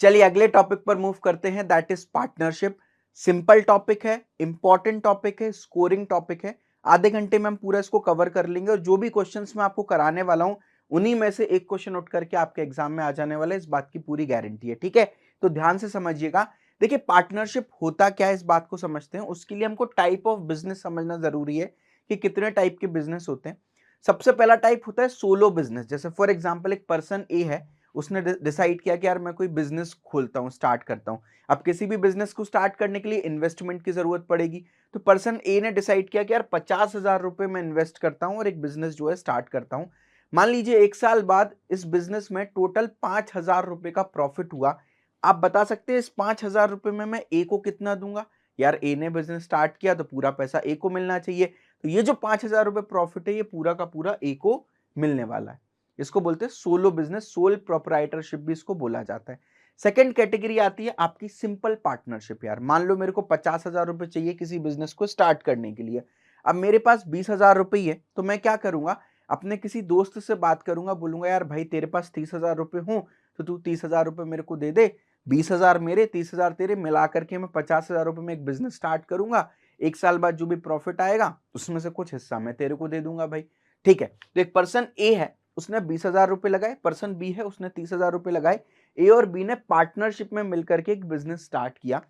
चलिए अगले टॉपिक पर मूव करते हैं, that is partnership. Simple topic है, इंपॉर्टेंट टॉपिक है, स्कोरिंग टॉपिक है। आधे घंटे में हम पूरा इसको कवर कर लेंगे और जो भी क्वेश्चंस मैं आपको कराने वाला हूं उन्हीं में से एक क्वेश्चन उठ करके आपके एग्जाम में आ जाने वाला है, इस बात की पूरी गारंटी है। ठीक है, तो ध्यान से समझिएगा। देखिए पार्टनरशिप होता क्या है, इस बात को समझते हैं। उसके लिए हमको टाइप ऑफ बिजनेस समझना जरूरी है कि कितने टाइप के बिजनेस होते हैं। सबसे पहला टाइप होता है सोलो बिजनेस। जैसे फॉर एग्जाम्पल एक पर्सन ए है, उसने डिसाइड किया कि यार मैं कोई बिजनेस खोलता हूं, स्टार्ट करता हूं। अब किसी भी बिजनेस को स्टार्ट करने के लिए इन्वेस्टमेंट की जरूरत पड़ेगी, तो पर्सन ए ने डिसाइड किया कि यार 50,000 रुपए मैं इन्वेस्ट करता हूं और एक बिजनेस जो है स्टार्ट करता हूं। मान लीजिए 1 साल बाद इस बिजनेस में टोटल 5,000 रुपए का प्रॉफिट हुआ। आप बता सकते हैं इस 5,000 रुपए में मैं ए को कितना दूंगा? यार ए ने बिजनेस स्टार्ट किया तो पूरा पैसा ए को मिलना चाहिए, तो ये जो 5,000 रुपए प्रॉफिट है ये पूरा का पूरा ए को मिलने वाला है। इसको बोलते हैं सोलो बिजनेस, सोल प्रोप्राइटरशिप भी इसको बोला जाता है। सेकंड कैटेगरी आती है आपकी सिंपल पार्टनरशिप। यार मान लो मेरे को 50,000 रुपए चाहिए किसी बिजनेस को स्टार्ट करने के लिए। अब मेरे पास 20,000 रुपए ही है, तो मैं क्या करूंगा, अपने किसी दोस्त से बात करूंगा, बोलूंगा यार भाई तेरे पास 30,000 रुपए हो तो तू 30,000 रुपए मेरे को दे दे, 20,000 मेरे 30,000 तेरे, मिला करके मैं 50,000 रुपए में एक बिजनेस स्टार्ट करूंगा। 1 साल बाद जो भी प्रॉफिट आएगा उसमें से कुछ हिस्सा मैं तेरे को दे दूंगा भाई। ठीक है, तो एक पर्सन ए है, उसने 20,000 रुपए लगाए, पर्सन बी है उसने 30,000 रुपए लगाए। ए और बी ने पार्टनरशिप में मिलकर के एक बिजनेस स्टार्ट किया।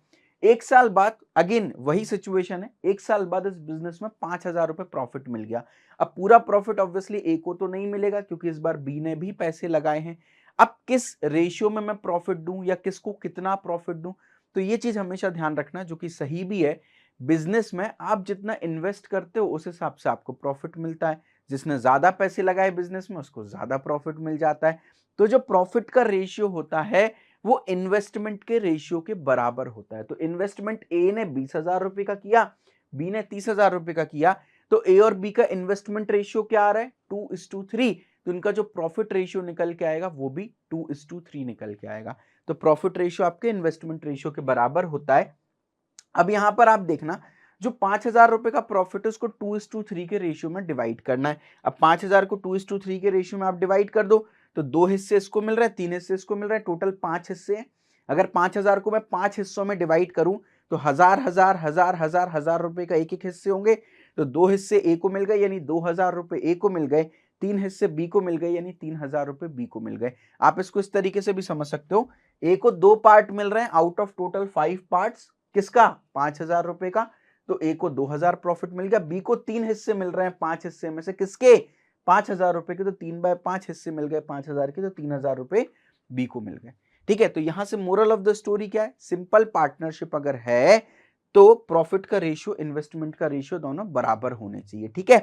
1 साल बाद अगेन वही सिचुएशन है, 1 साल बाद इस बिजनेस में 5,000 रुपए प्रॉफिट मिल गया। अब पूरा प्रॉफिट ऑब्वियसली ए को तो नहीं मिलेगा क्योंकि इस बार बी ने भी पैसे लगाए हैं। अब किस रेशियो में मैं प्रॉफिट दूं या किसको कितना प्रॉफिट दूं, तो ये चीज हमेशा ध्यान रखना जो कि सही भी है। बिजनेस में आप जितना इन्वेस्ट करते हो उस हिसाब से आपको प्रॉफिट मिलता है। जिसने ज्यादा पैसे लगाए बिजनेस में उसको ज्यादा प्रॉफिट मिल जाता है। तो जो प्रॉफिट का रेशियो होता है वो इन्वेस्टमेंट के रेशियो के बराबर होता है। तो इन्वेस्टमेंट ए ने 20,000 रुपए का किया, बी ने 30,000 रुपए का किया, तो ए और बी का इन्वेस्टमेंट रेशियो क्या आ रहा है? 2:3। तो इनका जो प्रॉफिट रेशियो निकल के आएगा वो भी 2:3 निकल के आएगा। तो प्रॉफिट रेशियो आपके इन्वेस्टमेंट रेशियो के बराबर होता है। अब यहां पर आप देखना, जो 5,000 रुपए का प्रॉफिट है उसको 2:3 के रेशियो में डिवाइड करना है। अब 5,000 को 2:3 के रेशियो में आप डिवाइड कर दो तो 2 हिस्से इसको मिल रहे हैं, 3 हिस्से इसको मिल रहे हैं, टोटल 5 हिस्से हैं। अगर 5,000 को मैं 5 हिस्सों में डिवाइड करूं तो हजार हजार हजार हजार हजार रुपए का एक एक हिस्से होंगे। तो 2 हिस्से ए को मिल गए यानी 2,000 रुपए ए को मिल गए, 3 हिस्से बी को मिल गए यानी 3,000 रुपए बी को मिल गए। आप इसको इस तरीके से भी समझ सकते हो, ए को 2 पार्ट मिल रहे हैं आउट ऑफ टोटल 5 पार्ट्स, किसका? 5,000 रुपए का। तो ए को 2,000 प्रॉफिट मिल गया, बी को 3 हिस्से मिल रहे हैं 5 हिस्से में से, किसके? 5,000 रुपए के। तो 3/5 हिस्से मिल गए 5,000 के, तो 3,000 रुपए बी को मिल गए। ठीक है, तो यहां से मोरल ऑफ द स्टोरी क्या है? सिंपल पार्टनरशिप अगर है तो प्रॉफिट का रेशियो इन्वेस्टमेंट का रेशियो दोनों बराबर होने चाहिए। ठीक है,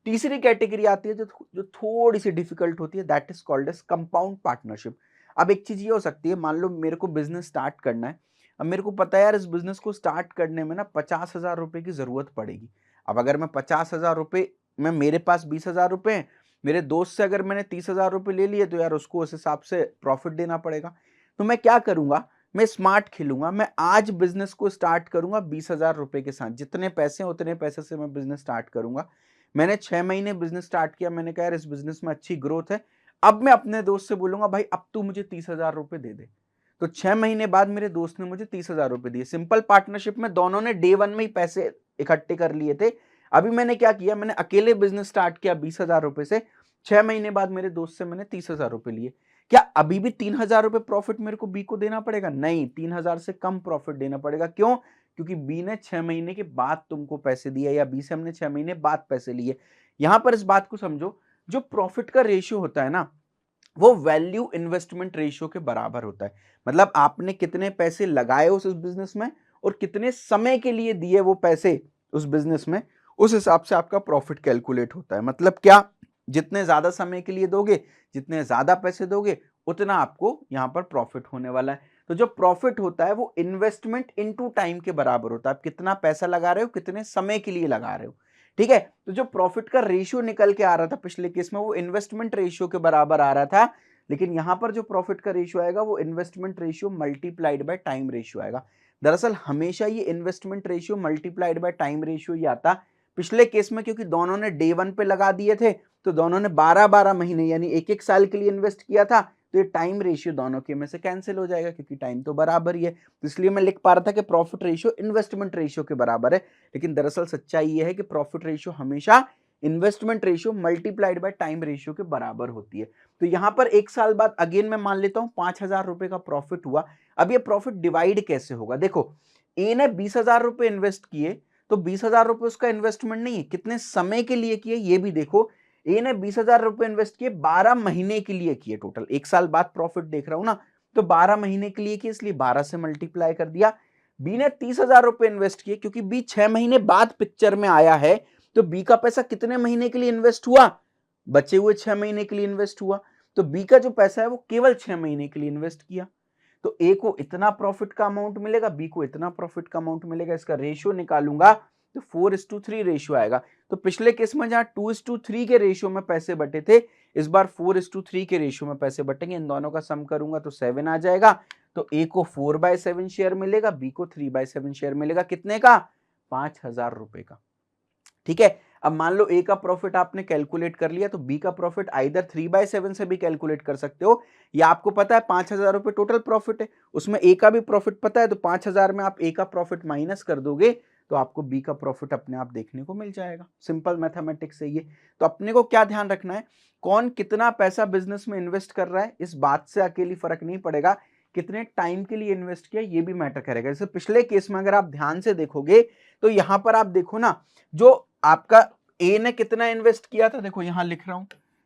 तीसरी कैटेगरी आती है जो थोड़ी सी डिफिकल्ट होती है, that is called as compound partnership. अब एक चीज ये हो सकती है, मान लो मेरे को बिजनेस स्टार्ट करना है। अब मेरे को पता है यार इस बिजनेस को स्टार्ट करने में ना 50,000 रुपए की जरूरत पड़ेगी। अब अगर मैं 50,000 रुपए में, मेरे पास 20,000 रुपए हैं, मेरे दोस्त से अगर मैंने 30,000 रुपए ले लिए तो यार उसको उस हिसाब से प्रॉफिट देना पड़ेगा। तो मैं क्या करूंगा, मैं स्मार्ट खेलूंगा, मैं आज बिजनेस को स्टार्ट करूंगा 20,000 रुपए के साथ। जितने पैसे हैं उतने पैसे से मैं बिजनेस स्टार्ट करूंगा। मैंने 6 महीने बिजनेस स्टार्ट किया, मैंने कहा यार इस बिजनेस में अच्छी ग्रोथ है। अब मैं अपने दोस्त से बोलूंगा भाई अब तू मुझे 30,000 रुपए दे दे। तो 6 महीने बाद मेरे दोस्त ने मुझे 30,000 रुपए दिए। सिंपल पार्टनरशिप में दोनों ने डे 1 में ही पैसे इकट्ठे कर लिए थे। अभी मैंने क्या किया, मैंने अकेले बिजनेस स्टार्ट किया 20,000 रुपए से, 6 महीने बाद मेरे दोस्त से मैंने 30,000 रुपए लिए। क्या अभी भी 3,000 रुपए प्रॉफिट मेरे को बी को देना पड़ेगा? नहीं, 3,000 से कम प्रॉफिट देना पड़ेगा। क्यों? क्योंकि बी ने 6 महीने के बाद तुमको पैसे दिए या बी से हमने 6 महीने बाद पैसे लिए। यहां पर इस बात को समझो, जो प्रॉफिट का रेशियो होता है ना वो वैल्यू इन्वेस्टमेंट रेशियो के बराबर होता है। मतलब आपने कितने पैसे लगाए उस बिजनेस में और कितने समय के लिए दिए वो पैसे उस बिजनेस में, उस हिसाब से आपका प्रॉफिट कैलकुलेट होता है। मतलब क्या, जितने ज्यादा समय के लिए दोगे, जितने ज्यादा पैसे दोगे, उतना आपको यहां पर प्रॉफिट होने वाला है। तो जो प्रॉफिट होता है वो इन्वेस्टमेंट इनटू टाइम के बराबर होता है। आप कितना पैसा लगा रहे हो, कितने समय के लिए लगा रहे हो। ठीक है, तो जो प्रॉफिट का रेशियो निकल के आ रहा था पिछले केस में वो इन्वेस्टमेंट रेशियो के बराबर आ रहा था, लेकिन यहां पर जो प्रॉफिट का रेशियो आएगा वो investment ratio multiplied by time ratio आएगा। दरअसल हमेशा ये investment ratio multiplied by time ratio ही आता। पिछले केस में क्योंकि दोनों ने डे 1 पे लगा दिए थे तो दोनों ने 12-12 महीने यानी 1-1 साल के लिए इन्वेस्ट किया था, तो ये टाइम रेशियो दोनों के में से कैंसिल हो जाएगा क्योंकि टाइम तो बराबर ही है। तो इसलिए मैं लिख पा रहा था कि प्रॉफिट रेशियो इन्वेस्टमेंट रेशियो के बराबर है, लेकिन दरअसल सच्चाई ये है कि प्रॉफिट रेशियो हमेशा investment ratio multiplied by time ratio के बराबर होती है। तो यहां पर 1 साल बाद अगेन मैं मान लेता हूं 5,000 रुपए का प्रॉफिट हुआ। अब ये प्रॉफिट डिवाइड कैसे होगा? देखो, ए ने 20,000 रुपए इन्वेस्ट किए, तो 20,000 रुपए उसका इन्वेस्टमेंट नहीं है, कितने समय के लिए किए ये भी देखो। ए ने 20,000 रुपए इन्वेस्ट किए, 12 महीने के लिए किए टोटल। 1 साल बाद प्रॉफिट देख रहा हूं ना, तो 12 महीने के लिए किए, इसलिए 12 से मल्टीप्लाई कर दिया। बी ने 30,000 रुपए इन्वेस्ट किए, क्योंकि बी 6 महीने बाद पिक्चर में आया है, तो बी का पैसा कितने महीने के लिए इन्वेस्ट हुआ? बचे हुए 6 महीने के लिए इन्वेस्ट हुआ। तो बी का जो पैसा है वो केवल 6 महीने के लिए इन्वेस्ट किया। तो ए को इतना प्रॉफिट का अमाउंट मिलेगा, बी को इतना प्रॉफिट का अमाउंट मिलेगा। इसका रेशियो निकालूंगा तो 4:3 रेशियो आएगा। तो पिछले केस में जहां 2:3 के रेशियो में पैसे बटे थे, इस बार 4:3 के रेशियो में पैसे बटेंगे। इन दोनों का सम करूंगा तो 7 आ जाएगा। तो ए को 4/7 शेयर मिलेगा, बी को 3/7 शेयर मिलेगा। कितने का? 5,000 रुपए का। ठीक है। अब मान लो ए का प्रॉफिट आपने कैलकुलेट कर लिया, तो बी का प्रॉफिट आइदर 3/7 से भी कैलकुलेट कर सकते हो, या आपको पता है 5,000 रुपए टोटल प्रॉफिट है, उसमें ए का भी प्रॉफिट पता है, तो 5,000 में आप ए का प्रॉफिट माइनस कर दोगे तो आपको बी का प्रॉफिट अपने आप देखने को मिल जाएगा। सिंपल मैथमेटिक्स है ये। तो अपने को क्या ध्यान रखना है, कौन कितना पैसा बिजनेस में इन्वेस्ट कर रहा है, इस बात से अकेली फर्क नहीं पड़ेगा, कितने टाइम के लिए इन्वेस्ट किया ये भी मैटर करेगा। जैसे पिछले केस में अगर आप ध्यान से देखोगे तो यहां पर आप देखो ना, जो आपका ए ने कितना इन्वेस्ट किया था, देखो यहां लिख रहा हूं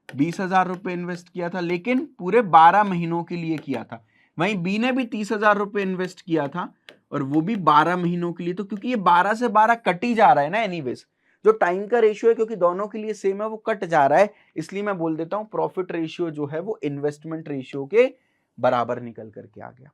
20,000 रुपए इन्वेस्ट किया था, लेकिन पूरे 12 महीनों के लिए किया था। वहीं बी ने भी 30,000 रुपए इन्वेस्ट किया था, और वो भी 12 महीनों के लिए। तो क्योंकि ये 12 से 12 कट ही जा रहा है ना, एनीवेज जो टाइम का रेशियो है, क्योंकि दोनों के लिए सेम है, वो कट जा रहा है, इसलिए मैं बोल देता हूं प्रॉफिट रेशियो जो है वो इन्वेस्टमेंट रेशियो के बराबर निकल करके आ गया।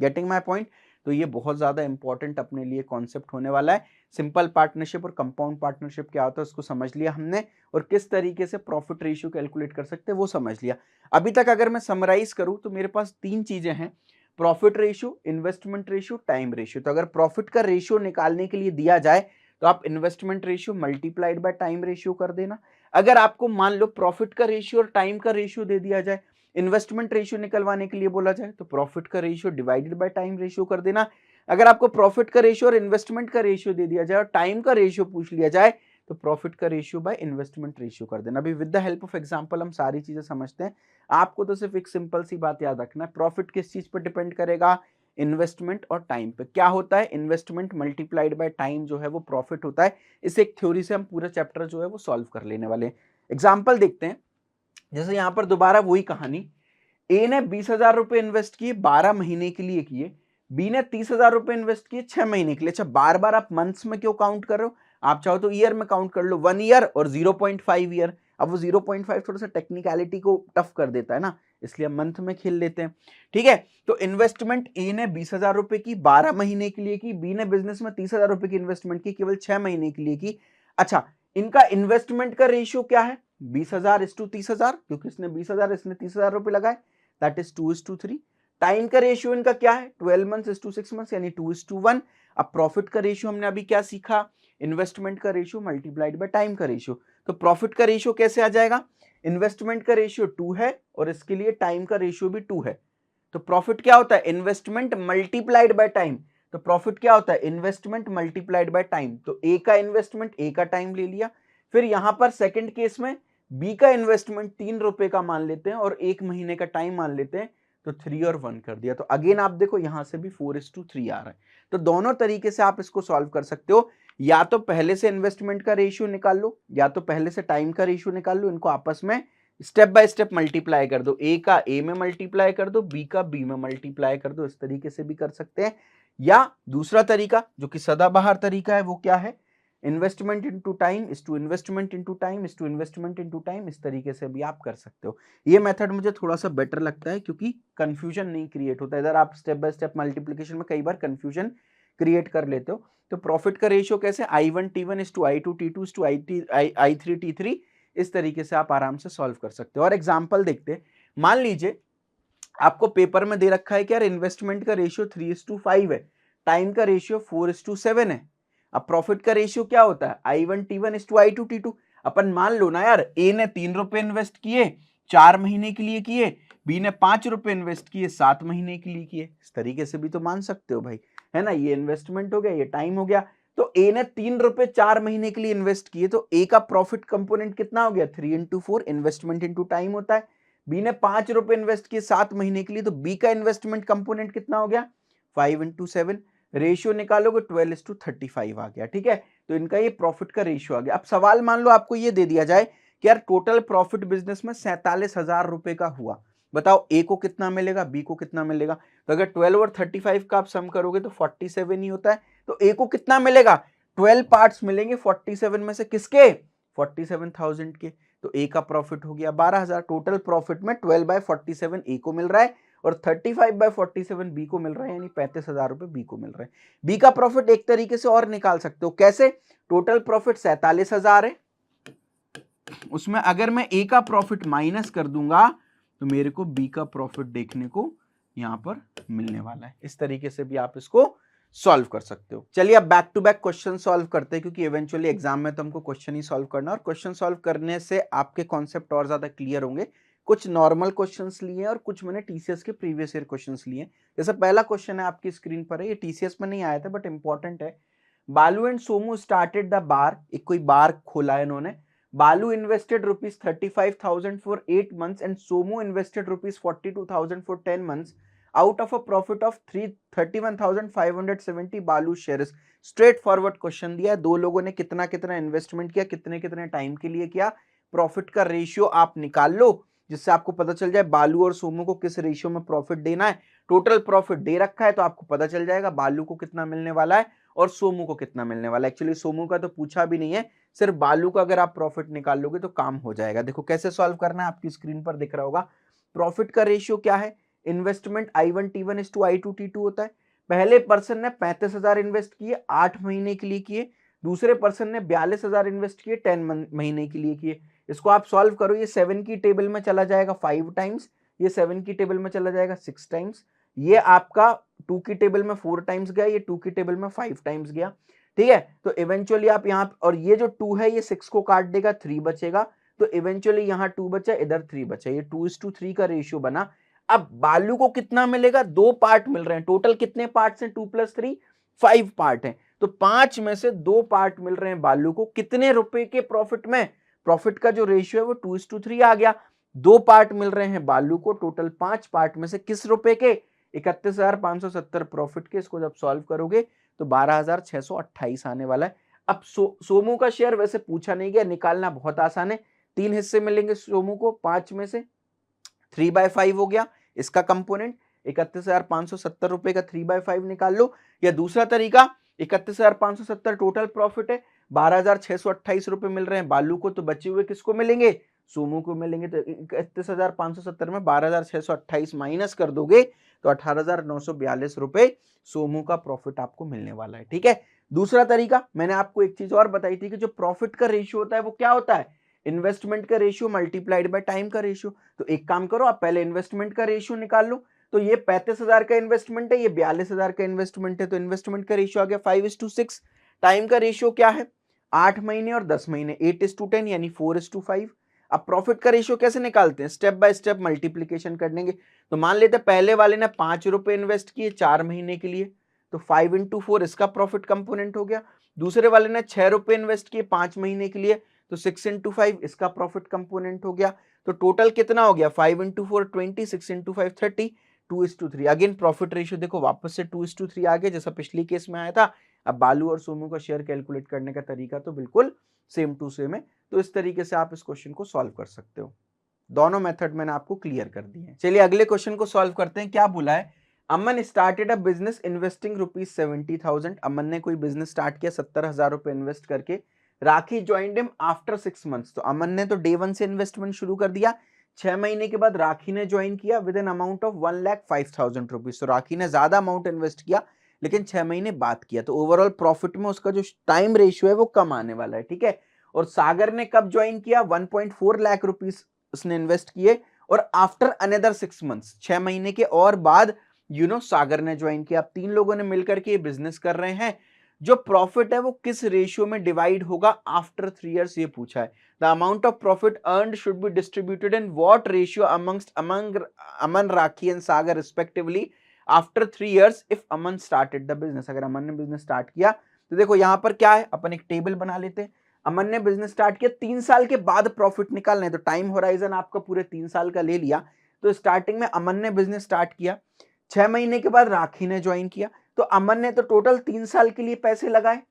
Getting my point? तो ये बहुत ज्यादा इंपॉर्टेंट अपने लिए कॉन्सेप्ट होने वाला है। सिंपल पार्टनरशिप और कंपाउंड पार्टनरशिप क्या होता है उसको समझ लिया हमने, और किस तरीके से प्रॉफिट रेशियो कैलकुलेट कर सकते हैं वो समझ लिया। अभी तक अगर मैं समराइज करूं तो मेरे पास 3 चीजें हैं, profit ratio, investment ratio, time ratio. तो अगर प्रॉफिट का रेशियो निकालने के लिए दिया जाए तो आप investment ratio multiplied by time ratio कर देना। अगर आपको मान लो प्रॉफिट का रेशियो और टाइम का रेशियो दे दिया जाए, इन्वेस्टमेंट रेशियो निकलवाने के लिए बोला जाए, तो प्रॉफिट का ratio divided by time ratio कर देना। अगर आपको प्रॉफिट का रेशियो और इन्वेस्टमेंट का रेशियो दे दिया जाए और टाइम का रेशियो पूछ लिया जाए, तो प्रॉफिट का रेशियो बाय इन्वेस्टमेंट रेशियो कर देना। अभी with the help of example हम सारी चीजें समझते हैं। आपको तो सिर्फ एक सिंपल सी बात याद रखना है, प्रॉफिट किस चीज पर डिपेंड करेगा? इन्वेस्टमेंट और टाइम पे। क्या होता है? इन्वेस्टमेंट मल्टीप्लाइड बाय टाइम जो है वो प्रॉफिट होता है। इस एक थ्योरी से हम पूरा चैप्टर जो है वो सॉल्व कर लेने वाले हैं। एग्जाम्पल देखते हैं। जैसे यहां पर दोबारा वही कहानी, ए ने 20,000 रुपए इन्वेस्ट किए, 12 महीने के लिए किए, बी ने 30,000 रुपए इन्वेस्ट किए 6 महीने के लिए। अच्छा, बार बार आप मंथ्स में क्यों काउंट कर रहे हो? आप चाहो तो ईयर में काउंट कर लो, 1 ईयर और 0.5 ईयर। अब वो 0.5 थोड़ा सा टेक्निकलिटी को टफ कर देता है ना, इसलिए हम मंथ में खेल लेते हैं। ठीक है। तो इन्वेस्टमेंट ए ने 20,000 रुपए की, 12 महीने के लिए की, बी ने बिजनेस में 30,000 रुपए की इन्वेस्टमेंट की, केवल 6 महीने के लिए की। अच्छा, इनका इन्वेस्टमेंट का रेशियो क्या है? 20,000:30,000, क्योंकि इसने 20,000, इसने 30,000 रुपए लगाए, दैट इज 2:3। टाइम का रेशियो इनका क्या है? 12 मंथ्स:6 मंथ्स, यानी 2:1। अब प्रॉफिट का रेशियो हमने अभी क्या सीखा? इन्वेस्टमेंट का रेशियो मल्टीप्लाइड बाय टाइम का रेशियो। तो प्रॉफिट का रेशियो कैसे आ जाएगा? इन्वेस्टमेंट का रेशियो 2 है और इसके लिए टाइम का रेशियो भी 2 है। तो प्रॉफिट क्या होता है? Investment multiplied by time. तो प्रॉफिट क्या होता है? Investment multiplied by time. तो ए का इन्वेस्टमेंट, ए का टाइम ले लिया। फिर यहां पर सेकंड केस में बी का इन्वेस्टमेंट 3 रुपए का मान लेते हैं और 1 महीने का टाइम मान लेते हैं, तो 3 और 1 कर दिया। तो अगेन आप देखो यहां से भी 4:3 आ रहा है। तो दोनों तरीके से आप इसको सॉल्व कर सकते हो, या तो पहले से इन्वेस्टमेंट का रेशियो निकाल लो, या तो पहले से टाइम का रेशियो निकाल लो, इनको आपस में स्टेप बाय स्टेप मल्टीप्लाई कर दो, ए का ए में मल्टीप्लाई कर दो, बी का बी में मल्टीप्लाई कर दो। इस तरीके से भी कर सकते हैं। या दूसरा तरीका जो कि सदाबहार तरीका है वो क्या है? Investment into time is to investment into time is to investment into time. इस तरीके से भी आप कर सकते हो। ये मेथड मुझे थोड़ा सा बेटर लगता है क्योंकि कंफ्यूजन नहीं क्रिएट होता। इधर आप स्टेप बाय स्टेप मल्टीप्लिकेशन में कई बार कंफ्यूजन क्रिएट कर लेते हो। तो प्रॉफिट का रेशियो कैसे? I1T1 is to I2T2 is to I3T3। इस तरीके से आप आराम से सॉल्व कर सकते हो। और एग्जाम्पल देखते हैं। मान लीजिए आपको पेपर में दे रखा है कि यार इन्वेस्टमेंट का रेशियो 3:5 है, टाइम का रेशियो 4:7 है। अब प्रॉफिट का रेशियो क्या होता है? I1T1 is to I2T2। अपन मान लो ना यार, ए ने 3 रुपए इन्वेस्ट किए, 4 महीने के लिए किए, बी ने 5 रुपए इन्वेस्ट किए 7 महीने के लिए किए, इस तरीके से भी तो मान सकते हो भाई, है ना। ये इन्वेस्टमेंट हो गया, ये टाइम हो गया। तो ए ने 3 रुपए 4 महीने के लिए इन्वेस्ट किए, तो ए का प्रॉफिट कंपोनेंट कितना हो गया 3 इंटू 4, इन्वेस्टमेंट इंटू टाइम होता है। बी ने 5 रुपए इन्वेस्ट किए 7 महीने के लिए, तो बी का इन्वेस्टमेंट कंपोनेंट कितना हो गया 5 इंटू 7, रेशियो निकालोगे 12:35 आ गया, ठीक है। तो इनका ये प्रॉफिट का रेशियो आ गया। अब सवाल मान लो आपको ये दे दिया जाए कि यार टोटल प्रॉफिट बिजनेस में 47,000 रुपए का हुआ, बताओ ए को कितना मिलेगा, बी को कितना मिलेगा। तो अगर 12 और 35 का आप सम करोगे तो 47 ही होता है। तो ए को कितना मिलेगा 12 पार्ट्स मिलेंगे 47 में से, किसके 47,000 के। तो ए का प्रॉफिट हो गया 12,000। टोटल प्रॉफिट में 12/47 ए को मिल रहा है और 35/47 बी को मिल रहा है, यानी 35,000 रुपए बी को मिल रहे हैं। बी का प्रॉफिट एक तरीके से और निकाल सकते हो, कैसे, टोटल प्रॉफिट 47,000 है, उसमें अगर मैं ए का प्रॉफिट माइनस कर दूंगा तो मेरे को बी का प्रॉफिट देखने को यहां पर मिलने वाला है। इस तरीके से भी आप इसको सॉल्व कर सकते हो। चलिए अब back to back question solve करते हैं, क्योंकि इवेंचुअली एग्जाम में तो हमको क्वेश्चन ही सॉल्व करना है, और क्वेश्चन सॉल्व करने से आपके कॉन्सेप्ट और ज्यादा क्लियर होंगे। कुछ नॉर्मल क्वेश्चंस लिए और कुछ मैंने टीसीएस के प्रीवियस ईयर क्वेश्चंस लिए। जैसे पहला क्वेश्चन है आपकी स्क्रीन पर है, ये टीसीएस में नहीं आया था बट इंपॉर्टेंट है। बालू and Somu started the bar, एक कोई बार खोला है इन्होंने। बालू invested ₹35,000 for 8 months and Somu invested ₹42,000 for 10 months. Out of a profit of 31,570 बालू शेयर्स। स्ट्रेट फॉरवर्ड क्वेश्चन दिया है, दो लोगों ने कितना कितना इन्वेस्टमेंट किया, कितने कितने टाइम के लिए किया, प्रॉफिट का रेशियो आप निकाल लो, जिससे आपको पता चल जाए बालू और सोमू को किस रेशियो में प्रॉफिट देना है। टोटल प्रॉफिट दे रखा है तो आपको पता चल जाएगा बालू को कितना मिलने वाला है और सोमू को कितना मिलने वाला है। एक्चुअली सोमू का तो पूछा भी नहीं है, सिर्फ बालू का अगर आप प्रॉफिट निकाल लोगे तो काम हो जाएगा। देखो कैसे सॉल्व करना है, आपकी स्क्रीन पर दिख रहा होगा। प्रॉफिट का रेशियो क्या है, इन्वेस्टमेंट I1T1:I2T2 होता है। पहले पर्सन ने 35,000 इन्वेस्ट किए 8 महीने के लिए किए, दूसरे पर्सन ने 42,000 इन्वेस्ट किए 10 महीने के लिए किए। इसको आप सॉल्व करो, ये 7 की टेबल में चला जाएगा 5 टाइम्स, ये 7 की टेबल में चला जाएगा 6 टाइम्स, ये आपका 2 की टेबल में 4 टाइम्स गया, ये 2 की टेबल में 5 टाइम्स गया, ठीक है। तो इवेंचुअली आप यहाँ, और ये जो 2 है ये 6 को काट देगा, 3 बचेगा, तो इवेंचुअली यहाँ 2 बचा, इधर 3 बचा, ये 2:3 का रेशियो बना। अब बालू को कितना मिलेगा, 2 पार्ट मिल रहे हैं, टोटल कितने पार्ट्स हैं 2 + 3 5 पार्ट हैं, तो 5 में से 2 पार्ट मिल रहे हैं बालू को, कितने रुपए के प्रॉफिट में, प्रॉफिट का जो रेशियो है वो 2:3 आ गया। 2 पार्ट मिल रहे हैं बालू को, टोटल 5 पार्ट में से किस रुपए के 31,570 प्रॉफिट के। इसको जब सॉल्व करोगे तो 12,628 आने वाला है। अब सोमू का शेयर वैसे पूछा नहीं गया, निकालना बहुत आसान है। 3 हिस्से मिलेंगे सोमू को, 5 में से 3/5 हो गया इसका कंपोनेंट, 31,570 रुपए का 3/5 निकाल लो। या दूसरा तरीका, 31,570 टोटल प्रॉफिट है, 12,628 रुपए मिल रहे हैं बालू को, तो बचे हुए किसको मिलेंगे, सोमू को मिलेंगे। तो 31,570 में 12,628 माइनस कर दोगे तो 18,942 रुपए सोमू का प्रॉफिट आपको मिलने वाला है, ठीक है। दूसरा तरीका, मैंने आपको एक चीज और बताई थी कि जो प्रॉफिट का रेशियो होता है वो क्या होता है, इन्वेस्टमेंट का रेशियो मल्टीप्लाइड बाय टाइम का रेशियो। तो एक काम करो, आप पहले इन्वेस्टमेंट का रेशियो निकाल लो। तो ये 35,000 का इन्वेस्टमेंट है, ये 42,000 का इन्वेस्टमेंट है, तो इन्वेस्टमेंट का रेशियो आ गया 5:6। टाइम का रेशियो क्या है, 8 महीने और 10 महीने, 8:10 यानी 4:5। अब प्रॉफिट का रेशियो कैसे निकालते हैं, स्टेप बाय स्टेप मल्टीप्लीकेशन कर लेंगे। तो मान लेते हैं पहले वाले ने 5 रुपए इन्वेस्ट किए 4 महीने के लिए, तो 5 × 4 इसका प्रॉफिट कंपोनेंट हो गया। दूसरे वाले ने 6 रुपए इन्वेस्ट किए 5 महीने के लिए, तो 6 × 5 इसका प्रॉफिट कंपोनेंट हो गया। तो टोटल कितना हो गया, 5 × 4 20, 6 × 5 30, 2:3। अगेन प्रॉफिट रेशियो देखो वापस से 2:3 आ गया, जैसा पिछली केस में आया था। अब बालू और सोमू का शेयर कैलकुलेट करने का तरीका तो बिल्कुल सेम टू सेम है। तो इस तरीके से आप इस क्वेश्चन को सॉल्व कर सकते हो। दोनों मेथड मैंने आपको क्लियर कर दिए हैं। चलिए अगले क्वेश्चन को सॉल्व करते हैं। क्या बोला है, अमन स्टार्टेड अ बिजनेस इन्वेस्टिंग ₹70,000। अमन ने कोई बिजनेस स्टार्ट किया 70,000 रुपए इन्वेस्ट करके। राखी ज्वाइंड हिम आफ्टर 6 मंथ्स। तो अमन ने तो डे 1 से इन्वेस्टमेंट शुरू कर दिया, 6 महीने के बाद राखी ने ज्वाइन किया with an amount of 1,05,000 rupees. तो राखी ने ज्यादा अमाउंट इन्वेस्ट किया लेकिन 6 महीने बाद किया, तो ओवरऑल प्रॉफिट में उसका जो टाइम रेशियो है वो कम आने वाला है, ठीक है। और सागर ने कब ज्वाइन किया, 1.4 लाख रुपीज उसने इन्वेस्ट किए, और आफ्टर अनदर 6 मंथ्स, 6 महीने के और बाद सागर ने ज्वाइन किया। अब 3 लोगों ने मिलकर के बिजनेस कर रहे हैं। जो प्रॉफिट है वो किस रेशियो में डिवाइड होगा आफ्टर 3 इयर्स, ये पूछा है। The amount of profit earned should be distributed in what ratio among Aman, rakhi and Sagar respectively after 3 years if Aman started the business. अगर अमन ने बिजनेस स्टार्ट किया तो देखो यहां पर क्या है, अपन एक टेबल बना लेते हैं। अमन ने बिजनेस स्टार्ट किया, 3 साल के बाद प्रॉफिट निकालना है, तो टाइम होराइजन आपका पूरे 3 साल का ले लिया। तो स्टार्टिंग में अमन ने बिजनेस स्टार्ट किया, 6 महीने के बाद राखी ने ज्वाइन किया, तो अमन ने तो टोटल 3 साल के लिए पैसे लगाए।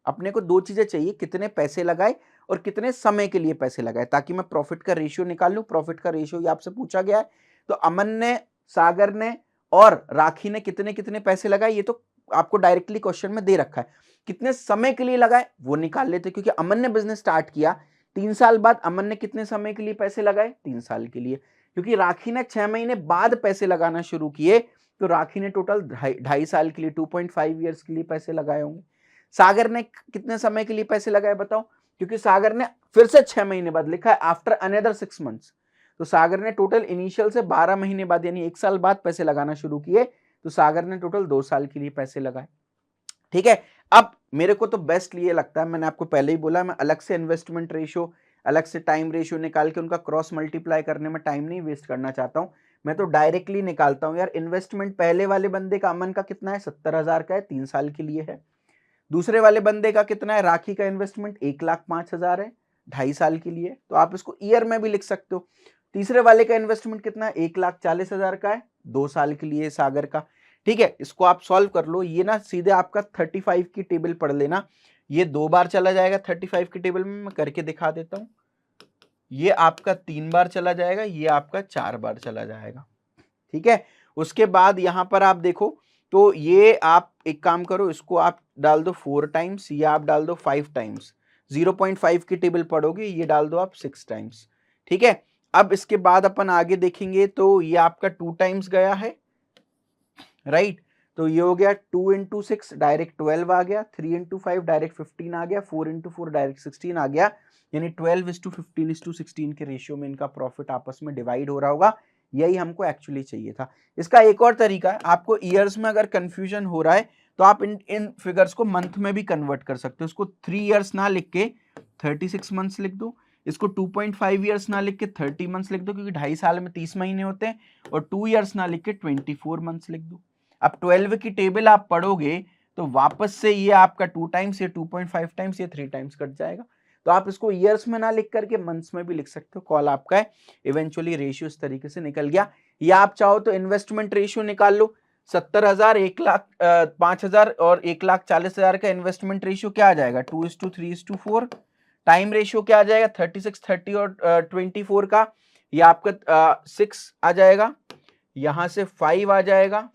अपने को दो चीजें चाहिए, कितने पैसे लगाए और कितने समय के लिए पैसे लगाए, ताकि मैं प्रॉफिट का रेशियो निकाल लूं। प्रॉफिट का रेशियो ये आपसे पूछा गया है, तो अमन ने, सागर ने और राखी ने कितने कितने पैसे लगाए, ये तो आपको डायरेक्टली क्वेश्चन में दे रखा है। कितने समय के लिए लगाए वो निकाल लेते, क्योंकि अमन ने बिजनेस स्टार्ट किया 3 साल बाद, अमन ने कितने समय के लिए पैसे लगाए, 3 साल के लिए। क्योंकि राखी ने 6 महीने बाद पैसे लगाना शुरू किए, तो राखी ने टोटल 2.5 साल के लिए 2.5 ईयर्स के लिए पैसे लगाए होंगे। सागर ने कितने समय के लिए पैसे लगाए बताओ, क्योंकि सागर ने फिर से 6 महीने बाद लिखा है आफ्टर अनदर 6 मंथ्स, तो सागर ने टोटल इनिशियल से 12 महीने बाद यानी 1 साल बाद पैसे लगाना शुरू किए, तो सागर ने टोटल 2 साल के लिए पैसे लगाए। ठीक है, अब मेरे को तो बेस्ट ये लगता है, मैंने आपको पहले ही बोला, मैं अलग से इन्वेस्टमेंट रेशियो, अलग से टाइम रेशियो निकाल के उनका क्रॉस मल्टीप्लाई करने में टाइम नहीं वेस्ट करना चाहता हूं, मैं तो डायरेक्टली निकालता हूं। यार इन्वेस्टमेंट पहले वाले बंदे का, अमन का कितना है, 70,000 का है, 3 साल के लिए है। दूसरे वाले बंदे का कितना है, राखी का इन्वेस्टमेंट 1,05,000 है, 2.5 साल के लिए, तो आप इसको ईयर में भी लिख सकते हो। तीसरे वाले का इन्वेस्टमेंट कितना है, 1,40,000 का है, 2 साल के लिए सागर का। ठीक है, इसको आप सॉल्व कर लो, ये ना सीधे आपका 35 की टेबल पढ़ लेना, ये 2 बार चला जाएगा 35 की टेबल में, मैं करके दिखा देता हूं। ये आपका 3 बार चला जाएगा, ये आपका 4 बार चला जाएगा। ठीक है, उसके बाद यहां पर आप देखो, तो ये आप एक काम करो, इसको आप डाल दो 4 टाइम्स, ये आप डाल दो 5 टाइम्स, 0.5 की टेबल पढ़ोगे, ये डाल दो आप 6 टाइम्स। ठीक है, अब इसके बाद अपन आगे देखेंगे, तो ये आपका 2 टाइम्स गया है, राइट, तो ये हो गया 2 इंटू 6 डायरेक्ट 12 आ गया, 3 इंटू 5 डायरेक्ट 15 आ गया, 4 इंटू 4 डायरेक्ट 16 आ गया, यानी 12:15:16 के रेशियो में इनका प्रॉफिट आपस में डिवाइड हो रहा होगा। यही हमको एक्चुअली चाहिए था। इसका एक और तरीका है, आपको ईयर्स में अगर कंफ्यूजन हो रहा है तो आप इन फिगर्स को मंथ में भी कन्वर्ट कर सकते हो। इसको 3 इयर्स ना लिख के 36 मंथ्स लिख दो, इसको 2.5 इयर्स ना लिख के 30 मंथ्स लिख दो, क्योंकि 2.5 साल में 30 महीने होते हैं, और 2 इयर्स ना लिख के 24 मंथ्स लिख दो। अब 12 की टेबल आप पढ़ोगे तो वापस से ये आपका 2 टाइम्स, ये 2.5 टाइम्स, ये 3 टाइम्स कट जाएगा। तो आप इसको ईयर्स में ना लिख करके मंथ्स में भी लिख सकते हो, कॉल आपका है। इवेंचुअली रेशियो इस तरीके से निकल गया। या आप चाहो तो इन्वेस्टमेंट रेशियो निकाल लो, 70,000, 1,05,000 और 1,40,000 का इन्वेस्टमेंट रेशियो क्या आ जाएगा, 2:3:4। टाइम रेशियो क्या आ जाएगा, 36, 30 और 24 का, ये आपका 6 आ जाएगा, यहां से 5 आ जाएगा,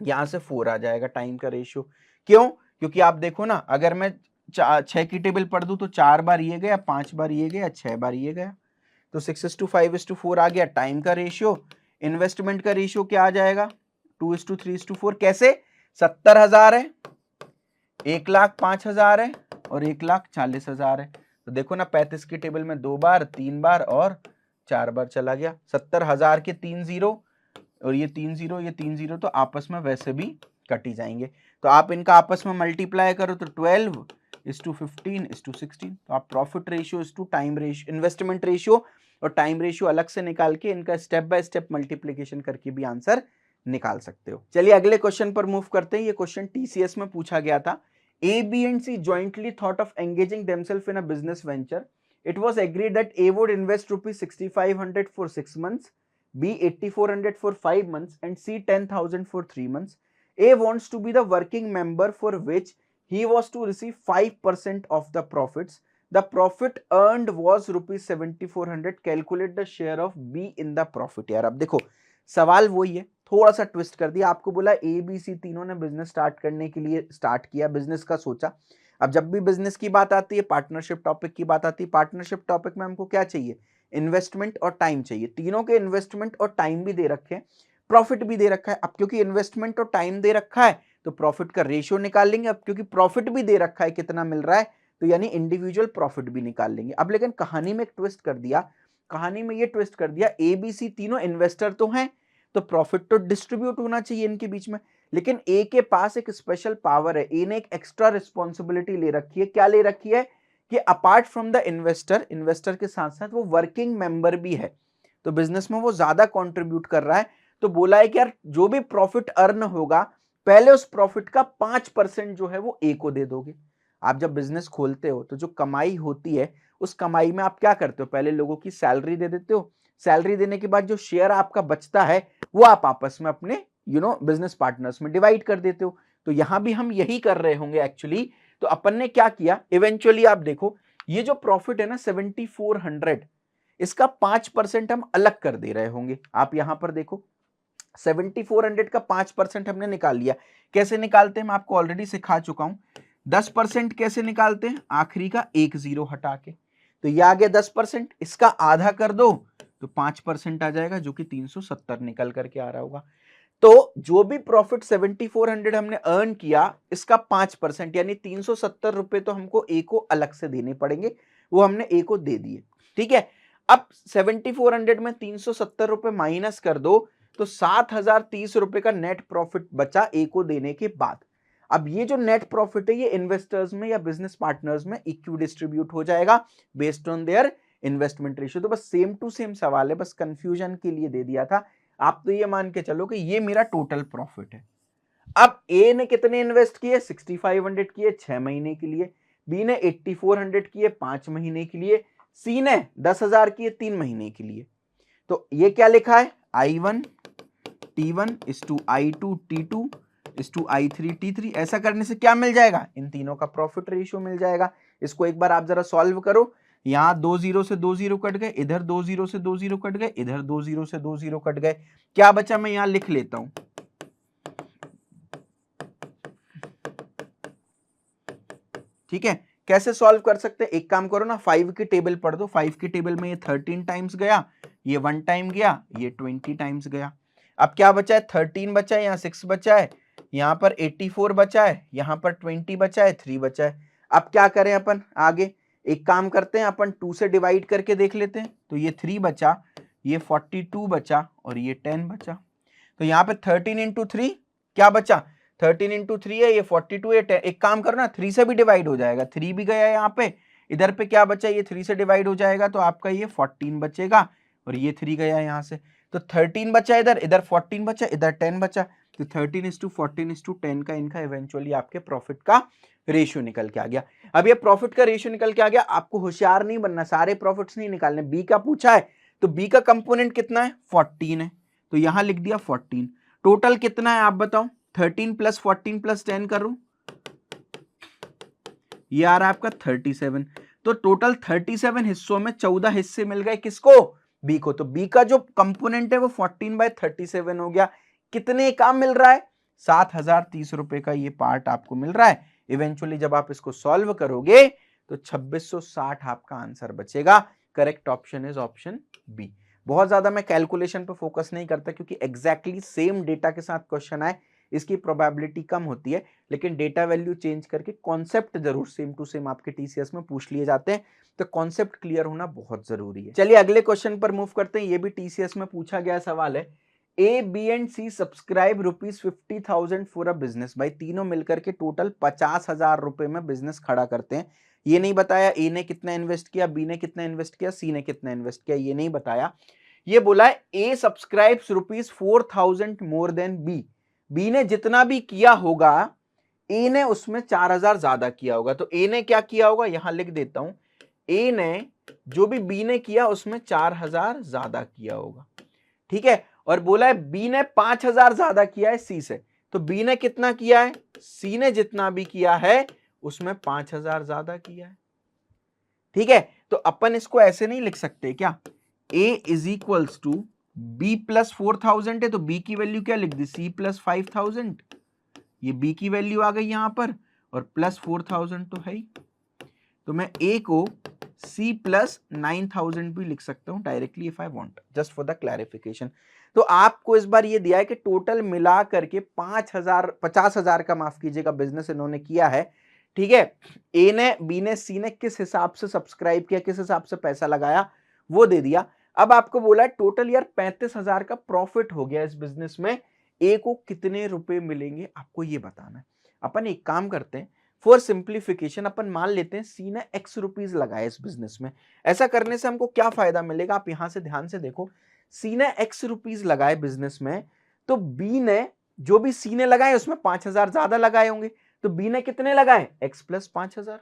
यहां से 4 आ जाएगा टाइम का रेशियो। क्यों, क्योंकि आप देखो ना, अगर मैं 6 की टेबल पढ़ दूं तो 4 बार ये गया, 5 बार ये गया, 6 बार ये गया, तो 6:5:4 आ गया टाइम का रेशियो। इन्वेस्टमेंट का रेशियो क्या आ जाएगा, 2:3:4। कैसे, 70,000 है, 1,05,000 है और 1,40,000 है, तो देखो ना 35 की टेबल में 2 बार, 3 बार और 4 बार चला गया। 70,000 के 3 जीरो और ये 3 जीरो, ये 3 जीरो, तो आपस में वैसे भी कट ही जाएंगे। तो आप इनका आपस में मल्टीप्लाई करो तो 12:15:16, तो आप profit ratio is to time ratio, investment ratio और टाइम रेशियो अलग से निकाल के इनका स्टेप बाय स्टेप मल्टीप्लीकेशन करके भी आंसर निकाल सकते हो। चलिए अगले क्वेश्चन पर मूव करते हैं। ये क्वेश्चन टीसीएस में पूछा गया था। A, B and C jointly thought of engaging themselves in a business venture. It was agreed that A would invest rupees 6,500 for 6 months, B 8,400 for 5 months and C 10,000 for 3 months. A wants to be the working member for which he was to receive 5% of the profits. The profit earned was rupees 7,400. Calculate the share of B in the profit. यार अब देखो सवाल वही है, थोड़ा सा twist कर दिया। आपको बोला ए बी सी तीनों ने बिजनेस स्टार्ट करने के लिए स्टार्ट किया, बिजनेस का सोचा। अब जब भी बिजनेस की बात आती है, पार्टनरशिप टॉपिक की बात आती है, पार्टनरशिप टॉपिक में हमको क्या चाहिए, इन्वेस्टमेंट और टाइम चाहिए। तीनों के इन्वेस्टमेंट और टाइम भी दे रखे हैं, प्रॉफिट भी दे रखा है। अब क्योंकि इन्वेस्टमेंट और टाइम दे रखा है तो प्रॉफिट का रेशियो निकाल लेंगे। अब क्योंकि प्रॉफिट भी दे रखा है कितना मिल रहा है, तो यानी इंडिविजुअल प्रॉफिट भी निकाल लेंगे। अब लेकिन कहानी में एक ट्विस्ट कर दिया, कहानी में ये ट्विस्ट कर दिया, ए बी सी तीनों इन्वेस्टर तो हैं, तो प्रॉफिट तो डिस्ट्रीब्यूट होना चाहिए इनके बीच में, लेकिन ए के पास एक स्पेशल पावर है, ए ने एक एक्स्ट्रा रिस्पॉन्सिबिलिटी ले रखी है। क्या ले रखी है कि अपार्ट फ्रॉम द इन्वेस्टर के साथ साथ वो वर्किंग मेंबर भी है, तो बिजनेस में वो ज्यादा कंट्रीब्यूट कर रहा है। तो बोला है कि यार जो भी प्रॉफिट अर्न होगा पहले उस प्रॉफिट का 5% जो है वो ए को दे दोगे। आप जब बिजनेस खोलते हो तो जो कमाई होती है उस कमाई में आप क्या करते हो, पहले लोगों की सैलरी दे देते हो, सैलरी देने के बाद जो शेयर आपका बचता है वो आप आपस में अपने बिजनेस पार्टनर्स में डिवाइड कर देते हो। तो यहां भी हम यही कर रहे होंगे एक्चुअली। तो अपन ने क्या किया, इवेंचुअली आप देखो ये जो प्रॉफिट है ना 7400, इसका 5% हम अलग कर दे रहे होंगे। आप यहां पर देखो 7400 का 5% हमने निकाल लिया। कैसे निकालते हैं मैं आपको ऑलरेडी सिखा चुका हूं। 10% कैसे निकालते हैं, आखिरी का एक जीरो हटा के। तो ये आ गया 10%, इसका आधा कर दो तो 5% आ जाएगा, जो कि 370 निकल करके आ रहा होगा। तो जो भी प्रॉफिट 7400 हमने अर्न किया इसका 5% यानी 370 रुपए तो हमको ए को अलग से देने पड़ेंगे, वो हमने ए को दे दिए। ठीक है, अब 7400 में 370 रुपए माइनस कर दो तो 7030 रुपए का नेट प्रॉफिट बचा ए को देने के बाद। अब ये जो नेट प्रॉफिट है ये इन्वेस्टर्स में या बिजनेस पार्टनर्स में इक्वी डिस्ट्रीब्यूट हो जाएगा based on their investment ratio. तो बस सेम टू सेम सवाल है, बस कंफ्यूजन के लिए दे दिया था। आप तो ये मान के चलो कि ये मेरा टोटल प्रॉफिट है। अब ए ने कितने इन्वेस्ट किए, 6500 किए 6 महीने के लिए, बी ने 8400 किए 5 महीने के लिए, सी ने 10,000 किए 3 महीने के लिए। तो ये क्या लिखा है, I1 T1 is to I2 T2 is to I3 T3। ऐसा करने से क्या मिल जाएगा, इन तीनों का प्रॉफिट रेशियो मिल जाएगा। इसको एक बार आप जरा सॉल्व करो। यहां 2 जीरो से 2 जीरो कट गए, इधर 2 जीरो से 2 जीरो कट गए, इधर 2 जीरो से 2 जीरो कट गए, क्या बचा मैं यहां लिख लेता हूं। ठीक है, कैसे सॉल्व कर सकते हैं, एक काम करो ना 5 की टेबल पढ़ दो। 5 की टेबल में ये 13 टाइम्स गया, ये 1 टाइम गया, ये 20 टाइम्स गया। अब क्या बचा है, 13 बचा है, यहाँ 6 बचा है, यहाँ पर 84 बचा है, यहाँ पर 20 बचा है, 3 बचा है। अब क्या करें अपन आगे, एक काम करते हैं अपन 2 से डिवाइड करके देख लेते हैं। तो ये 3 बचा, ये 42 बचा और ये 10 बचा। तो यहाँ पे 13 इंटू 3 क्या बचा, 13 इंटू 3 है, ये 42 है, 10। एक काम करो ना 3 से भी डिवाइड हो जाएगा, 3 भी गया है यहाँ पे, इधर पे क्या बचा, ये 3 से डिवाइड हो जाएगा तो आपका ये 14 बचेगा और ये 3 गया यहाँ से। तो 13 बचा इधर, इधर 14 बचा, इधर 10 बचा। तो 13:14:10 का इनका इवेंचुअली आपके प्रॉफिट का रेशियो निकल के आ गया। अब ये प्रॉफिट का रेशियो निकल के आ गया, आपको होशियार नहीं बनना, सारे प्रॉफिट्स नहीं निकालने। बी का पूछा है तो बी का कंपोनेंट कितना है, 14 है, तो यहां लिख दिया 14। टोटल कितना है आप बताओ, 13 + 14 + 10 करूं, ये आ रहा है आपका 37। तो टोटल 37 हिस्सों में 14 हिस्से मिल गए किसको, बी को। तो बी का जो कंपोनेंट है वो 14/37 हो गया। कितने का मिल रहा है, 7030 रुपए का ये पार्ट आपको मिल रहा है। इवेंचुअली जब आप इसको सॉल्व करोगे तो 2660 आपका आंसर बचेगा। Correct option is option B. बहुत ज्यादा मैं कैलकुलेशन पे फोकस नहीं करता क्योंकि एग्जैक्टली सेम डेटा के साथ क्वेश्चन आए इसकी प्रोबेबिलिटी कम होती है, लेकिन डेटा वैल्यू चेंज करके कॉन्सेप्ट जरूर सेम टू सेम आपके टीसीएस में पूछ लिए जाते हैं। तो कॉन्सेप्ट क्लियर होना बहुत जरूरी है। चलिए अगले क्वेश्चन पर मूव करते हैं। ये भी टीसीएस में पूछा गया सवाल है। A, B and C subscribe ₹50,000 for a business. भाई तीनों मिलकर के टोटल 50,000 रुपए में बिजनेस खड़ा करते हैं। ये नहीं बताया ए ने कितना इन्वेस्ट किया, बी ने कितना इन्वेस्ट किया, सी ने कितना इन्वेस्ट किया, ये नहीं बताया। ये बोला है A subscribes ₹4,000 more than B. B ने जितना भी किया होगा ए ने उसमें 4,000 ज्यादा किया होगा। तो ए ने क्या किया होगा, यहां लिख देता हूं, ए ने जो भी बी ने किया उसमें 4,000 ज्यादा किया होगा। ठीक है, और बोला है बी ने 5,000 ज्यादा किया है सी से। तो बी ने कितना किया है, सी ने जितना भी किया है उसमें 5,000 ज्यादा किया है। ठीक है, तो अपन इसको ऐसे नहीं लिख सकते क्या, A is equals to B plus 4,000 है तो बी की वैल्यू क्या लिख दी, सी प्लस 5,000। ये बी की वैल्यू आ गई यहां पर और प्लस 4,000 तो है ही। तो मैं ए को सी प्लस 9,000 भी लिख सकता हूं directly if I want, just for the clarification. तो आपको इस बार ये दिया है कि टोटल मिला करके 50,000 का माफ कीजिएगा बिजनेस इन्होंने किया है। ठीक है, ए ने, बी ने, सी ने किस हिसाब से सब्सक्राइब किया, किस हिसाब से पैसा लगाया वो दे दिया। अब आपको बोला है टोटल यार 35,000 का प्रॉफिट हो गया इस बिजनेस में, ए को कितने रुपए मिलेंगे आपको ये बताना है। अपन एक काम करते हैं, फॉर सिंप्लीफिकेशन अपन मान लेते हैं सी ने एक्स रुपीज लगाए इस बिजनेस में। ऐसा करने से हमको क्या फायदा मिलेगा, आप यहां से ध्यान से देखो, सी ने एक्स रुपीज लगाए बिजनेस में, तो बी ने जो भी सी ने लगाए उसमें 5,000 ज्यादा लगाए होंगे, तो बी ने कितने लगाए एक्स प्लस 5,000।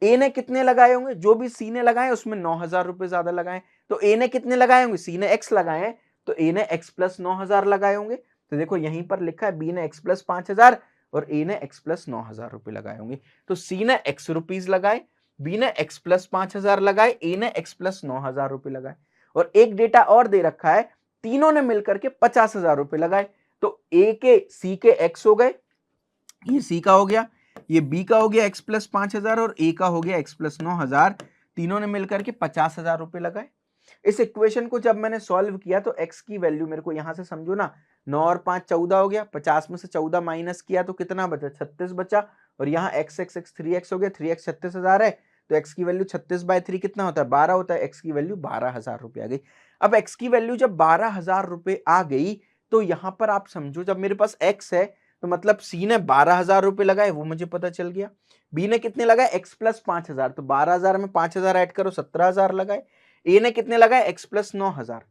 ए ने कितने लगाए होंगे, जो भी सी ने लगाए उसमें 9,000 रुपए ज्यादा लगाए, तो ए ने कितने लगाए होंगे, सी ने एक्स लगाए हैं तो ए ने एक्स प्लस 9,000 लगाए होंगे। तो देखो यहीं पर लिखा है बी ने एक्स प्लस 5,000 और ए ने एक्स प्लस 9,000 रुपए लगाए होंगे। तो सी ने एक्स रुपीज लगाए, बी ने एक्स प्लस 5,000 लगाए, ए ने एक्स प्लस 9,000 रुपए लगाए। और एक डेटा और दे रखा है, तीनों ने मिलकर के 50,000 रुपए लगाए। तो ए के सी के एक्स हो गए, ये सी का हो गया, ये बी का हो गया एक्स प्लस 5,000 और ए का हो गया एक्स प्लस 9,000, तीनों ने मिलकर के 50,000 रुपए लगाए। इस इक्वेशन को जब मैंने सॉल्व किया तो x की वैल्यू मेरे को यहां से समझो ना, 9 और 5 14 हो गया, 50 में से 14 माइनस किया तो कितना बचा, 36 बचा। और यहाँ x 3x हो गया, 3x 36,000 है, तो x की वैल्यू 36/3 कितना होता है, 12 होता है। x की वैल्यू 12,000 रुपए आ गई। अब x की वैल्यू जब 12,000 रुपए आ गई तो यहां पर आप समझो, जब मेरे पास x है तो मतलब c ने 12,000 रुपए लगाए, वो मुझे पता चल गया। b ने कितने लगाए, x प्लस 5,000, तो 12,000 में 5,000 ऐड करो, 17,000 लगाए। ए ने कितने लगाए, x प्लस 9,000,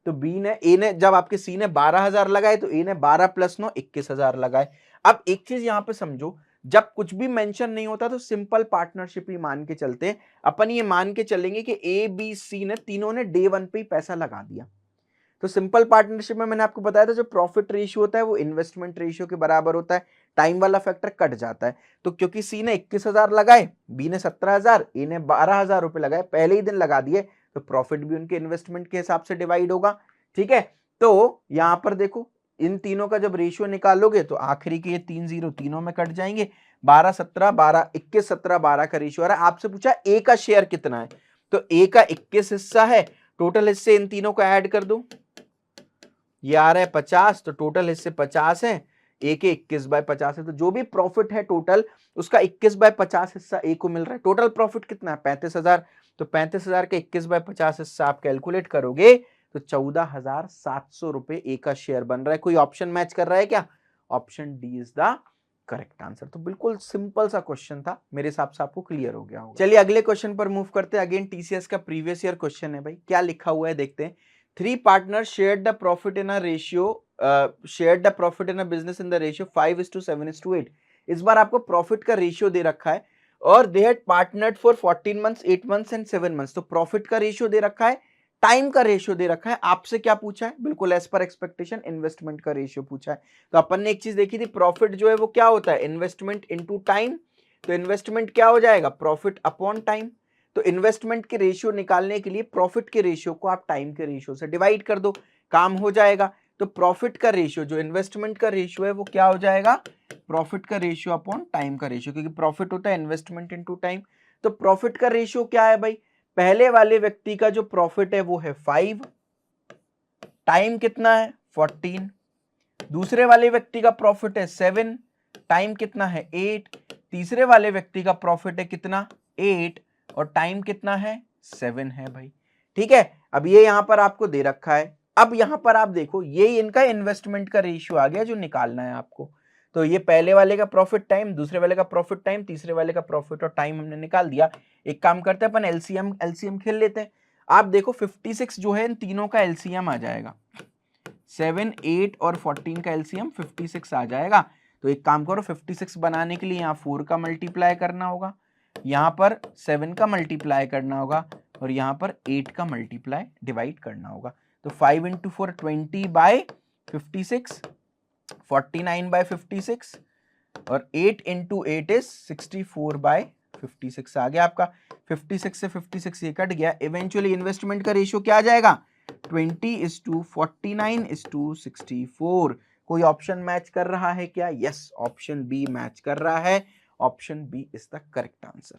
तो बी ने ए ने जब आपके सी ने 12,000 लगाए तो ए ने 12 प्लस 9 21,000 लगाए। अब एक चीज यहां पे समझो, जब कुछ भी मेंशन नहीं होता तो सिंपल पार्टनरशिप ही मान के चलते हैं। अपन ये मान के चलेंगे कि ए बी सी ने तीनों ने डे 1 पे ही पैसा लगा दिया। तो सिंपल पार्टनरशिप में मैंने आपको बताया था जो प्रॉफिट रेशियो होता है वो इन्वेस्टमेंट रेशियो के बराबर होता है, टाइम वाला फैक्टर कट जाता है। तो क्योंकि सी ने 21,000 लगाए, बी ने 17,000, ए ने 12,000 रुपए लगाए, पहले ही दिन लगा दिए, तो प्रॉफिट भी उनके इन्वेस्टमेंट के हिसाब से डिवाइड होगा। ठीक है, तो यहां पर देखो इन तीनों का जब रेशियो निकालोगे तो आखिरी के ये 3 जीरो तीनों में कट जाएंगे, 12 17 12 21 17 12 का रेशियो आ रहा है। आपसे पूछा ए का शेयर कितना है, तो ए का 21 हिस्सा है, टोटल हिस्से इन तीनों को ऐड कर दो, ये आ रहा है 50, तो टोटल हिस्से 50 है, ए के 21/50 है, तो जो भी प्रॉफिट है टोटल उसका 21/50 हिस्सा ए को मिल रहा है। टोटल प्रॉफिट कितना है 35,000, तो 35,000 का 21/50 हिस्सा आप कैलकुलेट करोगे तो 14,700 रुपए ए का शेयर बन रहा है। कोई ऑप्शन मैच कर रहा है क्या, option D is the correct answer. तो बिल्कुल सिंपल सा क्वेश्चन था, मेरे हिसाब से आपको क्लियर हो गया होगा। चलिए अगले क्वेश्चन पर मूव करते हैं। अगेन टीसीएस का प्रीवियस ईयर क्वेश्चन है भाई, क्या लिखा हुआ है देखते हैं। 3 partners shared the profit in a ratio, shared the profit in a business in the ratio 5:7:8। इस बार आपको प्रॉफिट का रेशियो दे रखा है और they had partnered for 14 months 8 months and 7 months. तो प्रॉफिट का रेशियो दे रखा है, टाइम का रेशियो दे रखा है। आपसे क्या पूछा है, बिल्कुल एज पर एक्सपेक्टेशन इन्वेस्टमेंट का रेशियो पूछा है। तो अपन ने एक चीज देखी थी, प्रॉफिट जो है वो क्या होता है, इन्वेस्टमेंट इनटू टाइम। तो इन्वेस्टमेंट क्या हो जाएगा, प्रॉफिट अपॉन टाइम। तो इन्वेस्टमेंट के रेशियो निकालने के लिए प्रॉफिट के रेशियो को आप टाइम के रेशियो से डिवाइड कर दो, काम हो जाएगा। तो प्रॉफिट का रेशियो जो इन्वेस्टमेंट का रेशियो है वो क्या हो जाएगा, प्रॉफिट का रेशियो अपॉन टाइम का रेशियो, क्योंकि प्रॉफिट होता है इन्वेस्टमेंट इनटू टाइम। तो प्रॉफिट का रेशियो क्या है भाई, पहले वाले व्यक्ति का जो प्रॉफिट है वो है 5, टाइम कितना है 14, दूसरे वाले व्यक्ति का प्रॉफिट है 7, टाइम कितना है 8, तीसरे वाले व्यक्ति का प्रॉफिट है कितना 8 और टाइम कितना है 7 है भाई। ठीक है, अब ये यहां पर आपको दे रखा है। अब यहां पर आप देखो ये इनका इन्वेस्टमेंट का रेशियो आ गया जो निकालना है आपको। तो ये पहले वाले का प्रॉफिट टाइम, दूसरे वाले का प्रॉफिट टाइम, तीसरे वाले का प्रॉफिट और टाइम हमने निकाल दिया। एक काम करते हैं अपन एलसीएम खेल लेते हैं। आप देखो 56 जो है इन तीनों का एलसीएम आ जाएगा, 7 8 और 14 का एलसीएम 56 आ जाएगा। तो एक काम करो 56 बनाने के लिए यहाँ 4 का मल्टीप्लाई करना होगा, यहाँ पर 7 का मल्टीप्लाई करना होगा और यहाँ पर 8 का मल्टीप्लाई डिवाइड करना होगा। तो 5 × 4 20/56, 49/56 और 8 × 8 इज 64/56 आ गया आपका। 56 से 56 ये कट गया। इवेंचुअली इन्वेस्टमेंट का रेशियो क्या आ जाएगा, 20:49:64। कोई ऑप्शन मैच कर रहा है क्या, यस ऑप्शन बी मैच कर रहा है, option B is the correct answer.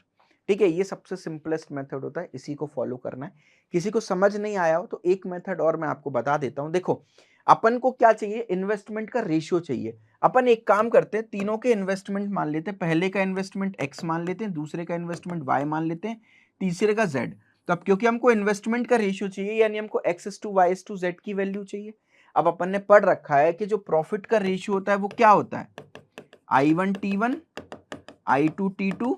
ठीक है, ये सबसे सिंपलेस्ट मेथड होता है, इसी को फॉलो करना है। किसी को समझ नहीं आया हो तो एक मेथड और मैं आपको बता देता हूं। देखो अपन को क्या चाहिए, इन्वेस्टमेंट का रेशियो चाहिए। अपन एक काम करते हैं, तीनों के इन्वेस्टमेंट मान लेते हैं। पहले का इन्वेस्टमेंट x मान लेते हैं, दूसरे का इन्वेस्टमेंट y मान लेते हैं, तीसरे का z। तो अब क्योंकि हमको इन्वेस्टमेंट का रेशियो चाहिए यानी हमको x/y/z की वैल्यू चाहिए। अब अपन ने पढ़ रखा है कि जो प्रॉफिट का रेशियो होता है वो क्या होता है, I1 T1, I2 T2,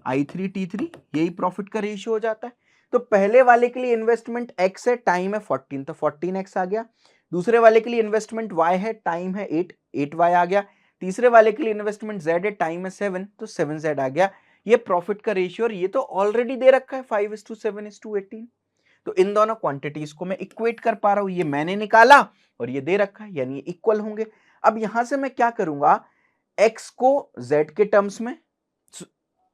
I3 T3, यही प्रॉफिट का रेशियो हो जाता है। तो पहले वाले के लिए इन्वेस्टमेंट x है, टाइम है 14, तो 14x आ गया। दूसरे वाले के लिए इन्वेस्टमेंट y है, टाइम है 8y आ गया। तीसरे वाले के लिए इन्वेस्टमेंट z है, टाइम है 7, तो 7z आ गया। ये प्रॉफिट का रेशियो, और ये तो ऑलरेडी दे रखा है 5:7:18। तो इन दोनों क्वांटिटीज को मैं इक्वेट कर पा रहा हूं, ये मैंने निकाला और ये दे रखा है, यानी इक्वल होंगे। अब यहां से मैं क्या करूंगा, x को z के टर्म्स में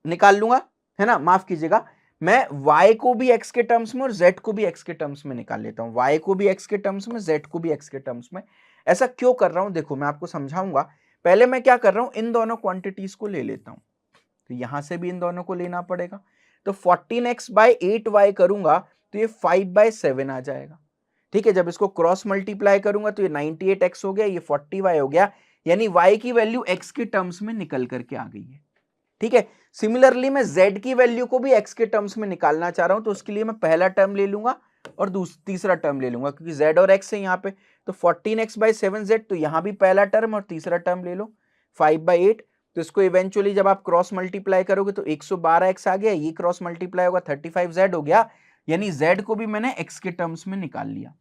निकाल लूंगा, है ना, माफ कीजिएगा, मैं y को भी x के टर्म्स में और z को भी x के टर्म्स में निकाल लेता हूं, y को भी x के टर्म्स में, z को भी x के टर्म्स में। ऐसा क्यों कर रहा हूं, देखो मैं आपको समझाऊंगा। पहले मैं क्या कर रहा हूं, इन दोनों क्वांटिटीज को ले लेता हूं, तो यहां से भी इन दोनों को लेना पड़ेगा। तो 14x/8y करूंगा तो ये 5/7 आ जाएगा। ठीक है, जब इसको क्रॉस मल्टीप्लाई करूंगा तो ये 98x हो गया, ये 40y हो गया, यानी y की वैल्यू x के टर्म्स में निकल करके आ गई है। ठीक है, सिमिलरली मैं z की वैल्यू को भी x के टर्म्स में निकालना चाह रहा हूं, तो उसके लिए मैं पहला टर्म ले लूंगा और तीसरा टर्म ले लूंगा, क्योंकि z और x है यहाँ पे। तो 14x/7z, तो यहां भी पहला टर्म और तीसरा टर्म ले लो 5/8। तो इसको इवेंचुअली जब आप क्रॉस मल्टीप्लाई करोगे तो 112x आ गया, ये क्रॉस मल्टीप्लाई होगा 35z हो गया, यानी z को भी मैंने x के टर्म्स में निकाल लिया,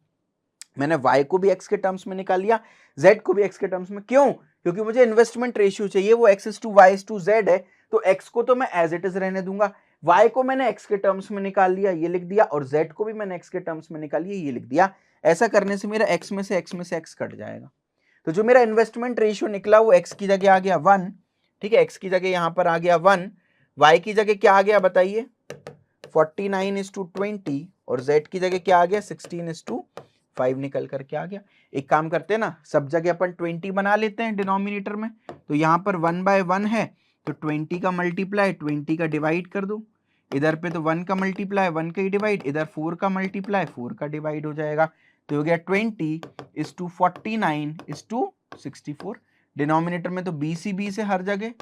मैंने y को भी x के टर्म्स में निकाल लिया, z को भी x के टर्म्स में। क्यों, क्योंकि मुझे इन्वेस्टमेंट रेशियो चाहिए, वो x/y/z है, तो x को तो मैं एज इट इज रहने दूंगा, y को मैंने x के टर्म्स में निकाल लिया, ये लिख दिया, और z को भी मैंने x के टर्म्स में निकाल लिया, ये लिख दिया। ऐसा करने से मेरा x में से x कट जाएगा। तो जो मेरा इन्वेस्टमेंट रेशियो निकला वो x की जगह आ गया 1, ठीक है, x की जगह यहां पर आ गया 1, y की जगह क्या आ गया बताइए, 49:20, और z की जगह क्या आ गया, 16:5 निकल करके आ गया। एक काम करते हैं ना, सब जगह अपन 20 बना लेते हैं डिनोमिनेटर में, तो यहाँ पर 1/1 है, तो 20 का मल्टीप्लाई 20 का डिवाइड कर दो, इधर पे तो 1 का मल्टीप्लाई 1 का ही डिवाइड, इधर 4 का मल्टीप्लाई 4 का डिवाइड हो जाएगा, तो हो गया 20:49:64। डिनोमिनेटर में तो b से हर जगह,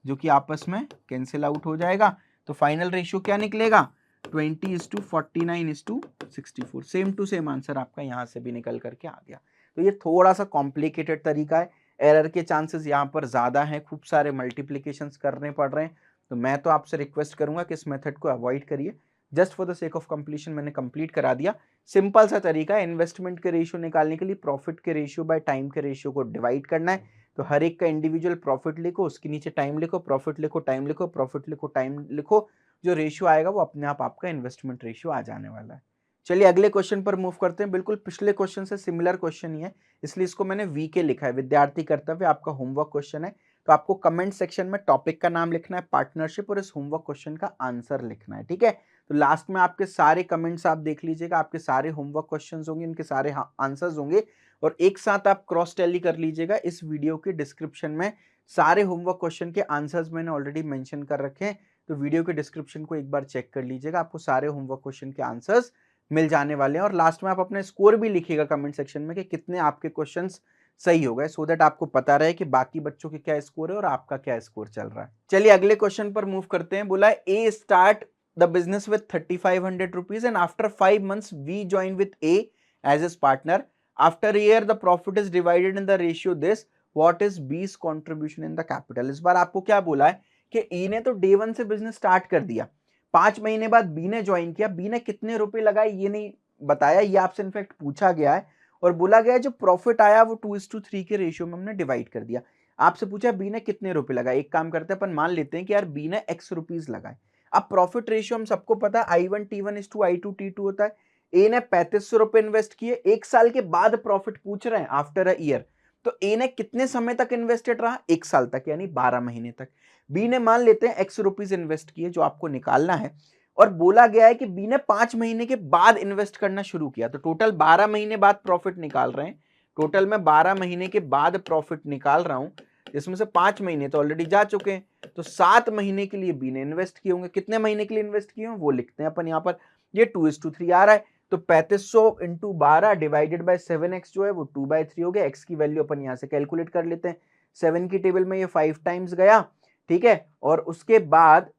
जो कि आपस में कैंसिल आउट हो जाएगा, तो फाइनल रेशियो क्या निकलेगा, 20:49:64। सेम टू सेम आंसर आपका यहां से भी निकल करके आ गया। तो ये थोड़ा सा कॉम्प्लिकेटेड तरीका है, एरर के चांसेस यहाँ पर ज्यादा हैं, खूब सारे मल्टीप्लीकेशंस करने पड़ रहे हैं, तो मैं तो आपसे रिक्वेस्ट करूंगा कि इस मेथड को अवॉइड करिए। Just for the sake of completion मैंने कंप्लीट करा दिया। सिंपल सा तरीका है, इन्वेस्टमेंट के रेशियो निकालने के लिए प्रॉफिट के रेशियो बाय टाइम के रेशियो को डिवाइड करना है। तो हर एक का इंडिविजुअल प्रॉफिट लिखो, उसके नीचे टाइम लिखो, प्रॉफिट लिखो, टाइम लिखो, प्रॉफिट लिखो, टाइम लिखो, जो रेशियो आएगा वो अपने आप आपका इन्वेस्टमेंट रेशियो आ जाने वाला है। चलिए अगले क्वेश्चन पर मूव करते हैं। बिल्कुल पिछले क्वेश्चन से सिमिलर क्वेश्चन ही है, इसलिए इसको मैंने वीके लिखा है, विद्यार्थी कर्तव्य, आपका होमवर्क क्वेश्चन है। तो आपको कमेंट सेक्शन में टॉपिक का नाम लिखना है, पार्टनरशिप, और इस होमवर्क क्वेश्चन का आंसर लिखना है, ठीक है। तो लास्ट में आपके सारे कमेंट्स आप देख लीजिएगा, आपके सारे होमवर्क क्वेश्चन होंगे, इनके सारे आंसर्स होंगे, और एक साथ आप क्रॉस टैली कर लीजिएगा। इस वीडियो के डिस्क्रिप्शन में सारे होमवर्क क्वेश्चन के आंसर्स मैंने ऑलरेडी मेंशन कर रखे हैं, तो वीडियो के डिस्क्रिप्शन को एक बार चेक कर लीजिएगा, आपको सारे होमवर्क क्वेश्चन के आंसर्स मिल जाने वाले हैं। और लास्ट में आप अपने स्कोर भी लिखिएगा कमेंट सेक्शन में कि कितने आपके क्वेश्चंस सही हो गए, सो दैट आपको पता रहे कि बाकी बच्चों के क्या स्कोर है और आपका क्या स्कोर चल रहा है। चलिए अगले क्वेश्चन पर मूव करते हैं। बोला है A start the business with 3500 rupees and after 5 months B join with A as his partner, after year the profit is divided in the ratio this, what is B's contribution in the capital. इस बार आपको क्या बोला है कि ई ने तो day 1 से बिजनेस स्टार्ट कर दिया, 5 महीने बाद बी ने ज्वाइन किया, बी ने कितने रुपए लगाए ये नहीं बताया, ये आपसे इनफैक्ट पूछा गया है, और बोला गया है जो प्रॉफिट आया वो 2:3 के रेशियो में हमने डिवाइड कर दिया। आपसे पूछा बी ने कितने रुपए लगाए, एक काम करते हैं अपन मान लेते हैं कि यार बी ने x रुपीज लगाए। अब प्रॉफिट रेशियो हम सबको पता है I1 T1 is to I2 T2 होता है। ए ने 3500 रुपए इन्वेस्ट किए, एक साल के बाद प्रॉफिट पूछ रहे हैं आफ्टर अ ईयर, तो ए ने कितने समय तक इन्वेस्टेड रहा, 1 साल तक, यानी 12 महीने तक। बी ने मान लेते हैं x रुपीज इन्वेस्ट किए, जो आपको निकालना है, और बोला गया है कि बी ने 5 महीने के बाद इन्वेस्ट करना शुरू किया, तो टोटल 12 महीने बाद प्रॉफिट निकाल रहे हैं। टोटल में 12 महीने के बाद प्रॉफिट निकाल रहा हूं, जिसमें से 5 महीने तो ऑलरेडी जा चुके हैं, तो 7 महीने के लिए बी ने इन्वेस्ट किए होंगे। कितने महीने के लिए इन्वेस्ट किए होंगे वो लिखते हैं अपन यहाँ पर, ये 2:3 आ रहा है, तो 3500 इंटू 12 डिवाइडेड बाय 7x जो है वो 2/3 हो गया। x की वैल्यू अपन यहाँ से कैलकुलेट कर लेते हैं, 7 की टेबल में ये 5 टाइम्स गया, ठीक है, और उसके बाद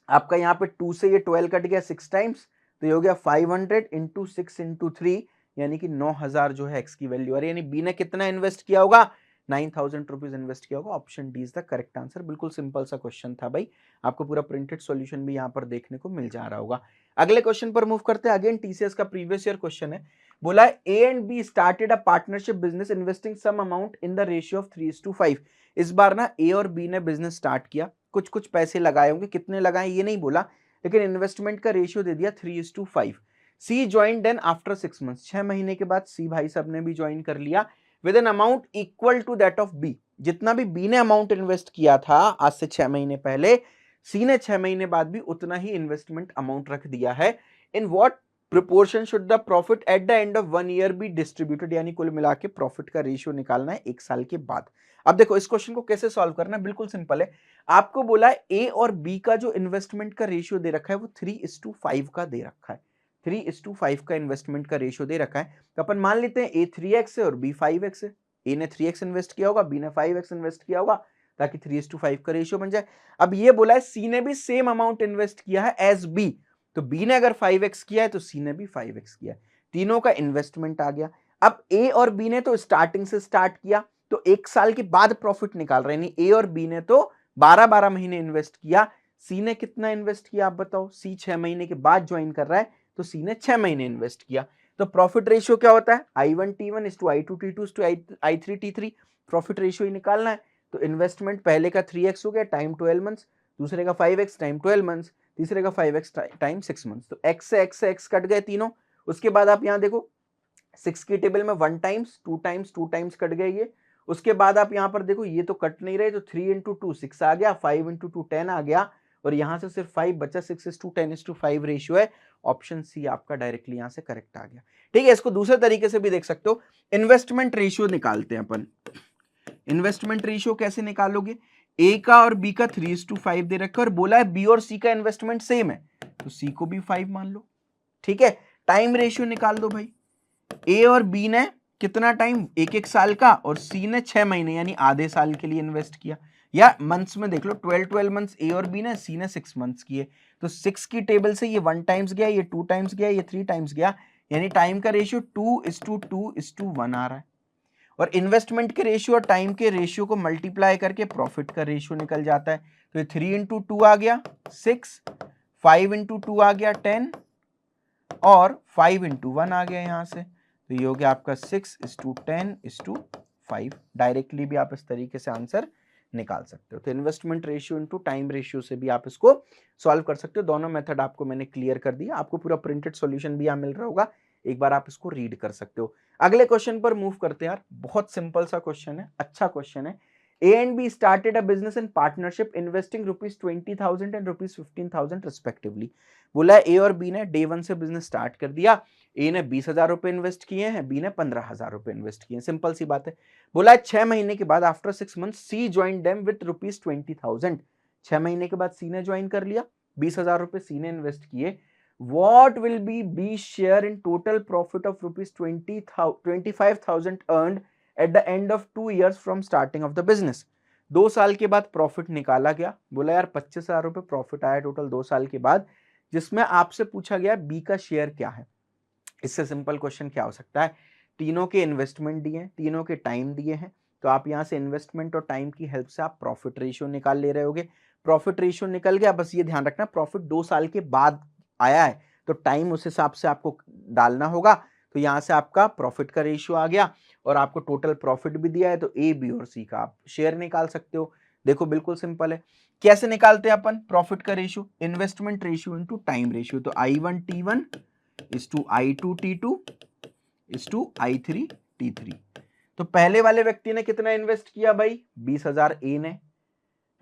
आपका यहाँ पे 2 से ये 12 कट गया 6 टाइम्स, तो ये हो गया 500 इंटू 6 इंटू 3, यानी कि 9,000 जो है एक्स की वैल्यू आ रही है, यानी बी ने कितना इन्वेस्ट किया होगा, 9,000 रुपीज इन्वेस्ट किया होगा। Option D is the correct answer. बिल्कुल सिंपल सा क्वेश्चन था भाई, आपको पूरा प्रिंटेड सॉल्यूशन भी यहाँ पर देखने को मिल जा रहा होगा। अगले क्वेश्चन पर मूव करते हैं। अगेन टीसीएस का प्रीवियस ईयर क्वेश्चन है। बोला है A and B started a partnership business investing some amount in the ratio of 3:5। इस बार ना ए और बी ने बिजनेस स्टार्ट किया, कुछ कुछ पैसे लगाए होंगे, कितने लगाए ये नहीं बोला, लेकिन इन्वेस्टमेंट का रेशियो दे दिया 3:5। C join then after 6 months, 6 महीने के बाद सी भाई साहब ने भी ज्वाइन कर लिया with an amount equal to that of B. जितना भी बी ने अमाउंट इन्वेस्ट किया था आज से 6 महीने पहले, सी ने 6 महीने बाद भी उतना ही इन्वेस्टमेंट अमाउंट रख दिया है। In what proportion should the profit at the end of 1 year be distributed, यानी कुल मिला के प्रॉफिट का रेशियो निकालना है 1 साल के बाद। अब देखो इस क्वेश्चन को कैसे सॉल्व करना है, बिल्कुल सिंपल है। आपको बोला है ए और बी का जो इन्वेस्टमेंट का रेशियो दे रखा है वो 3:5 का दे रखा है। 3:5 का इन्वेस्टमेंट का रेशियो दे रखा है, तो अपन मान लेते हैं ए 3x है और बी 5x है। ए ने 3x इन्वेस्ट किया होगा, बी ने 5x इन्वेस्ट किया होगा, ताकि 3:5 का रेशियो बन जाए। अब ये बोला है सी ने भी सेम अमाउंट इन्वेस्ट किया है एज बी, तो बी ने अगर 5x किया है तो सी ने भी 5x किया है, तीनों का इन्वेस्टमेंट आ गया। अब ए और बी ने तो स्टार्टिंग से स्टार्ट किया, तो 1 साल के बाद प्रॉफिट निकाल रहे हैं। ए और बी ने तो 12-12 महीने इन्वेस्ट किया, सी ने कितना इन्वेस्ट किया आप बताओ। सी 6 महीने के बाद ज्वाइन कर रहा है, तो सी ने 6 महीने इन्वेस्ट किया। तो प्रॉफिट रेशियो क्या होता है, I1T1 is to I2T2 is to I3T3। Profit ratio ही निकालना है। तो इन्वेस्टमेंट पहले का 3x हो गया टाइम 12 मंथ्स, दूसरे का 5x टाइम 12 मंथ्स, तीसरे का 5x टाइम 6 मंथ्स। तो x से x कट गए तीनों। उसके बाद आप यहाँ देखो 6 की टेबल में 1 टाइम्स 2 टाइम्स 2 टाइम्स कट गए ये। उसके बाद आप यहाँ पर देखो ये तो कट नहीं रहे, तो 3 इंटू 2 6 आ गया, 5 इंटू 2 10 आ गया, और यहां से सिर्फ 5 बचा। 6:10:5 रेशियो है। ऑप्शन सी आपका डायरेक्टली यहां से करेक्ट आ गया। ठीक है, इसको दूसरे तरीके से भी देख सकते हो। इन्वेस्टमेंट रेशियो निकालते हैं अपन। इन्वेस्टमेंट रेशियो कैसे निकालोगे, ए का और बी का 3:5 दे रखा है और बोला है बी और सी का इन्वेस्टमेंट सेम है, तो सी को भी 5 मान लो। ठीक है, टाइम रेशियो निकाल दो भाई। ए और बी ने कितना टाइम, 1-1 साल का, और सी ने 6 महीने यानी आधे साल के लिए इन्वेस्ट किया। या मंथ्स में देख लो, 12 मंथ्स ए और बी ने, सी ने 6 मंथ्स किए। तो 6 की टेबल से ये 1 टाइम्स गया, ये 2 टाइम्स गया, ये 3 टाइम्स गया, यानी टाइम का रेशियो 2:2:1 आ रहा है। और इन्वेस्टमेंट के रेशियो और टाइम के रेशियो को मल्टीप्लाई करके प्रॉफिट का रेशियो निकल जाता है। तो ये 3 इंटू 2 आ गया 6, 5 इंटू 2 आ गया 10, और 5 इंटू 1 आ गया यहां से, तो ये हो गया आपका 6:10:5। डायरेक्टली भी आप इस तरीके से आंसर निकाल सकते हो। तो investment ratio into time ratio से भी आप इसको सॉल्व कर सकते हो। दोनों मेथड आपको मैंने क्लियर कर दिया, आपको पूरा प्रिंटेड सॉल्यूशन भी यहाँ मिल रहा होगा, एक बार आप इसको रीड कर सकते हो। अगले क्वेश्चन पर मूव करते हैं यार, बहुत सिंपल सा क्वेश्चन है, अच्छा क्वेश्चन है। A and B started a business in partnership investing ₹20,000 and ₹15,000 respectively। बोला है ए और बी ने डे 1 से बिजनेस स्टार्ट कर दिया। ए ने 20,000 रुपए इन्वेस्ट किए हैं, बी ने 15,000 रुपए इन्वेस्ट किए हैं। सिंपल सी बात है। बोला है 6 महीने के बाद after 6 month C join them with ₹20,000। 6 महीने के बाद सी ने ज्वाइन कर लिया, 20,000 रुपए सी ने इन्वेस्ट किए। What will be B's share in total profit of ₹25,000 earned at the end of 2 years from starting of the business? 2 साल के बाद प्रॉफिट निकाला गया। बोला यार 25,000 रुपए प्रॉफिट आया टोटल 2 साल के बाद, जिसमें आपसे पूछा गया बी का शेयर क्या है। इससे सिंपल क्वेश्चन क्या हो सकता है, तीनों के इन्वेस्टमेंट दिए हैं, तीनों के टाइम दिए हैं, तो आप यहां से इन्वेस्टमेंट और टाइम की हेल्प से आप प्रॉफिट रेशियो निकाल ले रहे होगे। प्रॉफिट रेशियो निकल गया, बस ये ध्यान रखना प्रॉफिट 2 साल के बाद आया है, तो टाइम उस हिसाब से आपको डालना होगा। तो यहां से आपका प्रॉफिट का रेशियो आ गया, और आपको टोटल प्रॉफिट भी दिया है, तो ए बी और सी का आप शेयर निकाल सकते हो। देखो बिल्कुल सिंपल है। कैसे निकालते हैं अपन प्रॉफिट का ratio, investment ratio into time ratio. तो I1T1 is to I2T2 is to I3T3। तो पहले वाले व्यक्ति ने कितना इन्वेस्ट किया भाई, 20,000 ए ने,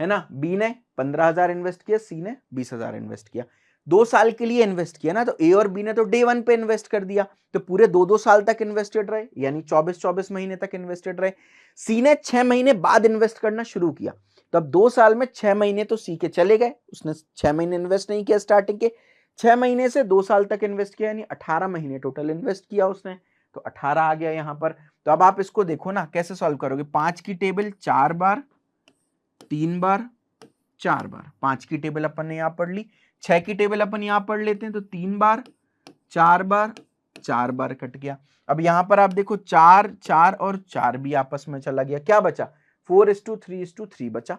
है ना, बी ने 15,000 इन्वेस्ट किया, सी ने 20,000 इन्वेस्ट किया। 2 साल के लिए इन्वेस्ट किया ना, तो ए और बी ने तो डे 1 पे इन्वेस्ट कर दिया, तो पूरे 2-2 साल तक इन्वेस्टेड रहे, यानी 24-24 महीने तक इन्वेस्टेड रहे। सी ने 6 महीने बाद इन्वेस्ट करना शुरू किया, तो अब 2 साल में 6 महीने तो सी के चले गए, उसने 6 महीने इन्वेस्ट नहीं किया स्टार्टिंग के, 6 महीने से 2 साल तक इन्वेस्ट किया, यानी 18 महीने टोटल इन्वेस्ट किया उसने, तो 18 आ गया यहां पर। तो अब आप इसको देखो ना कैसे सॉल्व करोगे, 5 की टेबल 4 बार, 3 बार, 4 बार, 5 की टेबल अपन ने यहां पढ़ ली, 6 की टेबल अपन यहां पढ़ लेते हैं, तो 3 बार, 4 बार, 4 बार कट गया। अब यहाँ पर आप देखो 4, 4 और 4 भी आपस में चला गया, क्या बचा 4:3:3 बचा।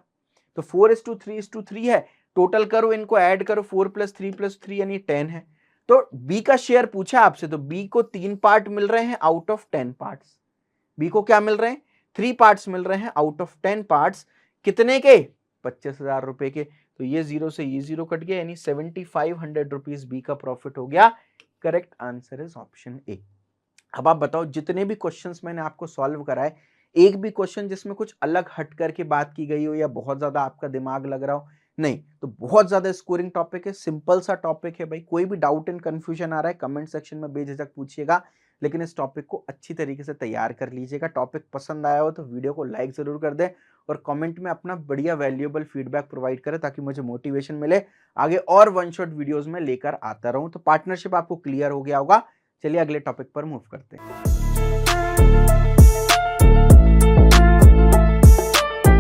तो 4:3:3 है, टोटल करो, इनको ऐड करो, 4 + 3 + 3 यानी 10 है। तो बी का शेयर पूछा आपसे, तो बी को 3 पार्ट मिल रहे हैं आउट ऑफ 10 पार्ट्स। बी को क्या मिल रहे हैं 3 पार्ट्स मिल रहे हैं आउट ऑफ 10 पार्ट्स। कितने के 25,000 रुपए के। तो ये 0 से ये 0 कट गया, यानी 7500 रुपीज बी का प्रॉफिट हो गया। Correct answer is option A. अब आप बताओ, जितने भी क्वेश्चंस मैंने आपको सॉल्व कराए, एक भी क्वेश्चन जिसमें कुछ अलग हट करके बात की गई हो या बहुत ज्यादा आपका दिमाग लग रहा हो? नहीं। तो बहुत ज्यादा स्कोरिंग टॉपिक है, सिंपल सा टॉपिक है भाई। कोई भी डाउट एंड कंफ्यूजन आ रहा है कमेंट सेक्शन में बेझिझक पूछिएगा, लेकिन इस टॉपिक को अच्छी तरीके से तैयार कर लीजिएगा। टॉपिक पसंद आया हो तो वीडियो को लाइक जरूर कर दें और कमेंट में अपना बढ़िया वैल्यूएबल फीडबैक प्रोवाइड करें, ताकि मुझे मोटिवेशन मिले आगे और वन शॉट वीडियोस में लेकर आता रहूं। तो पार्टनरशिप आपको क्लियर हो गया होगा। चलिए अगले टॉपिक पर मूव करते हैं।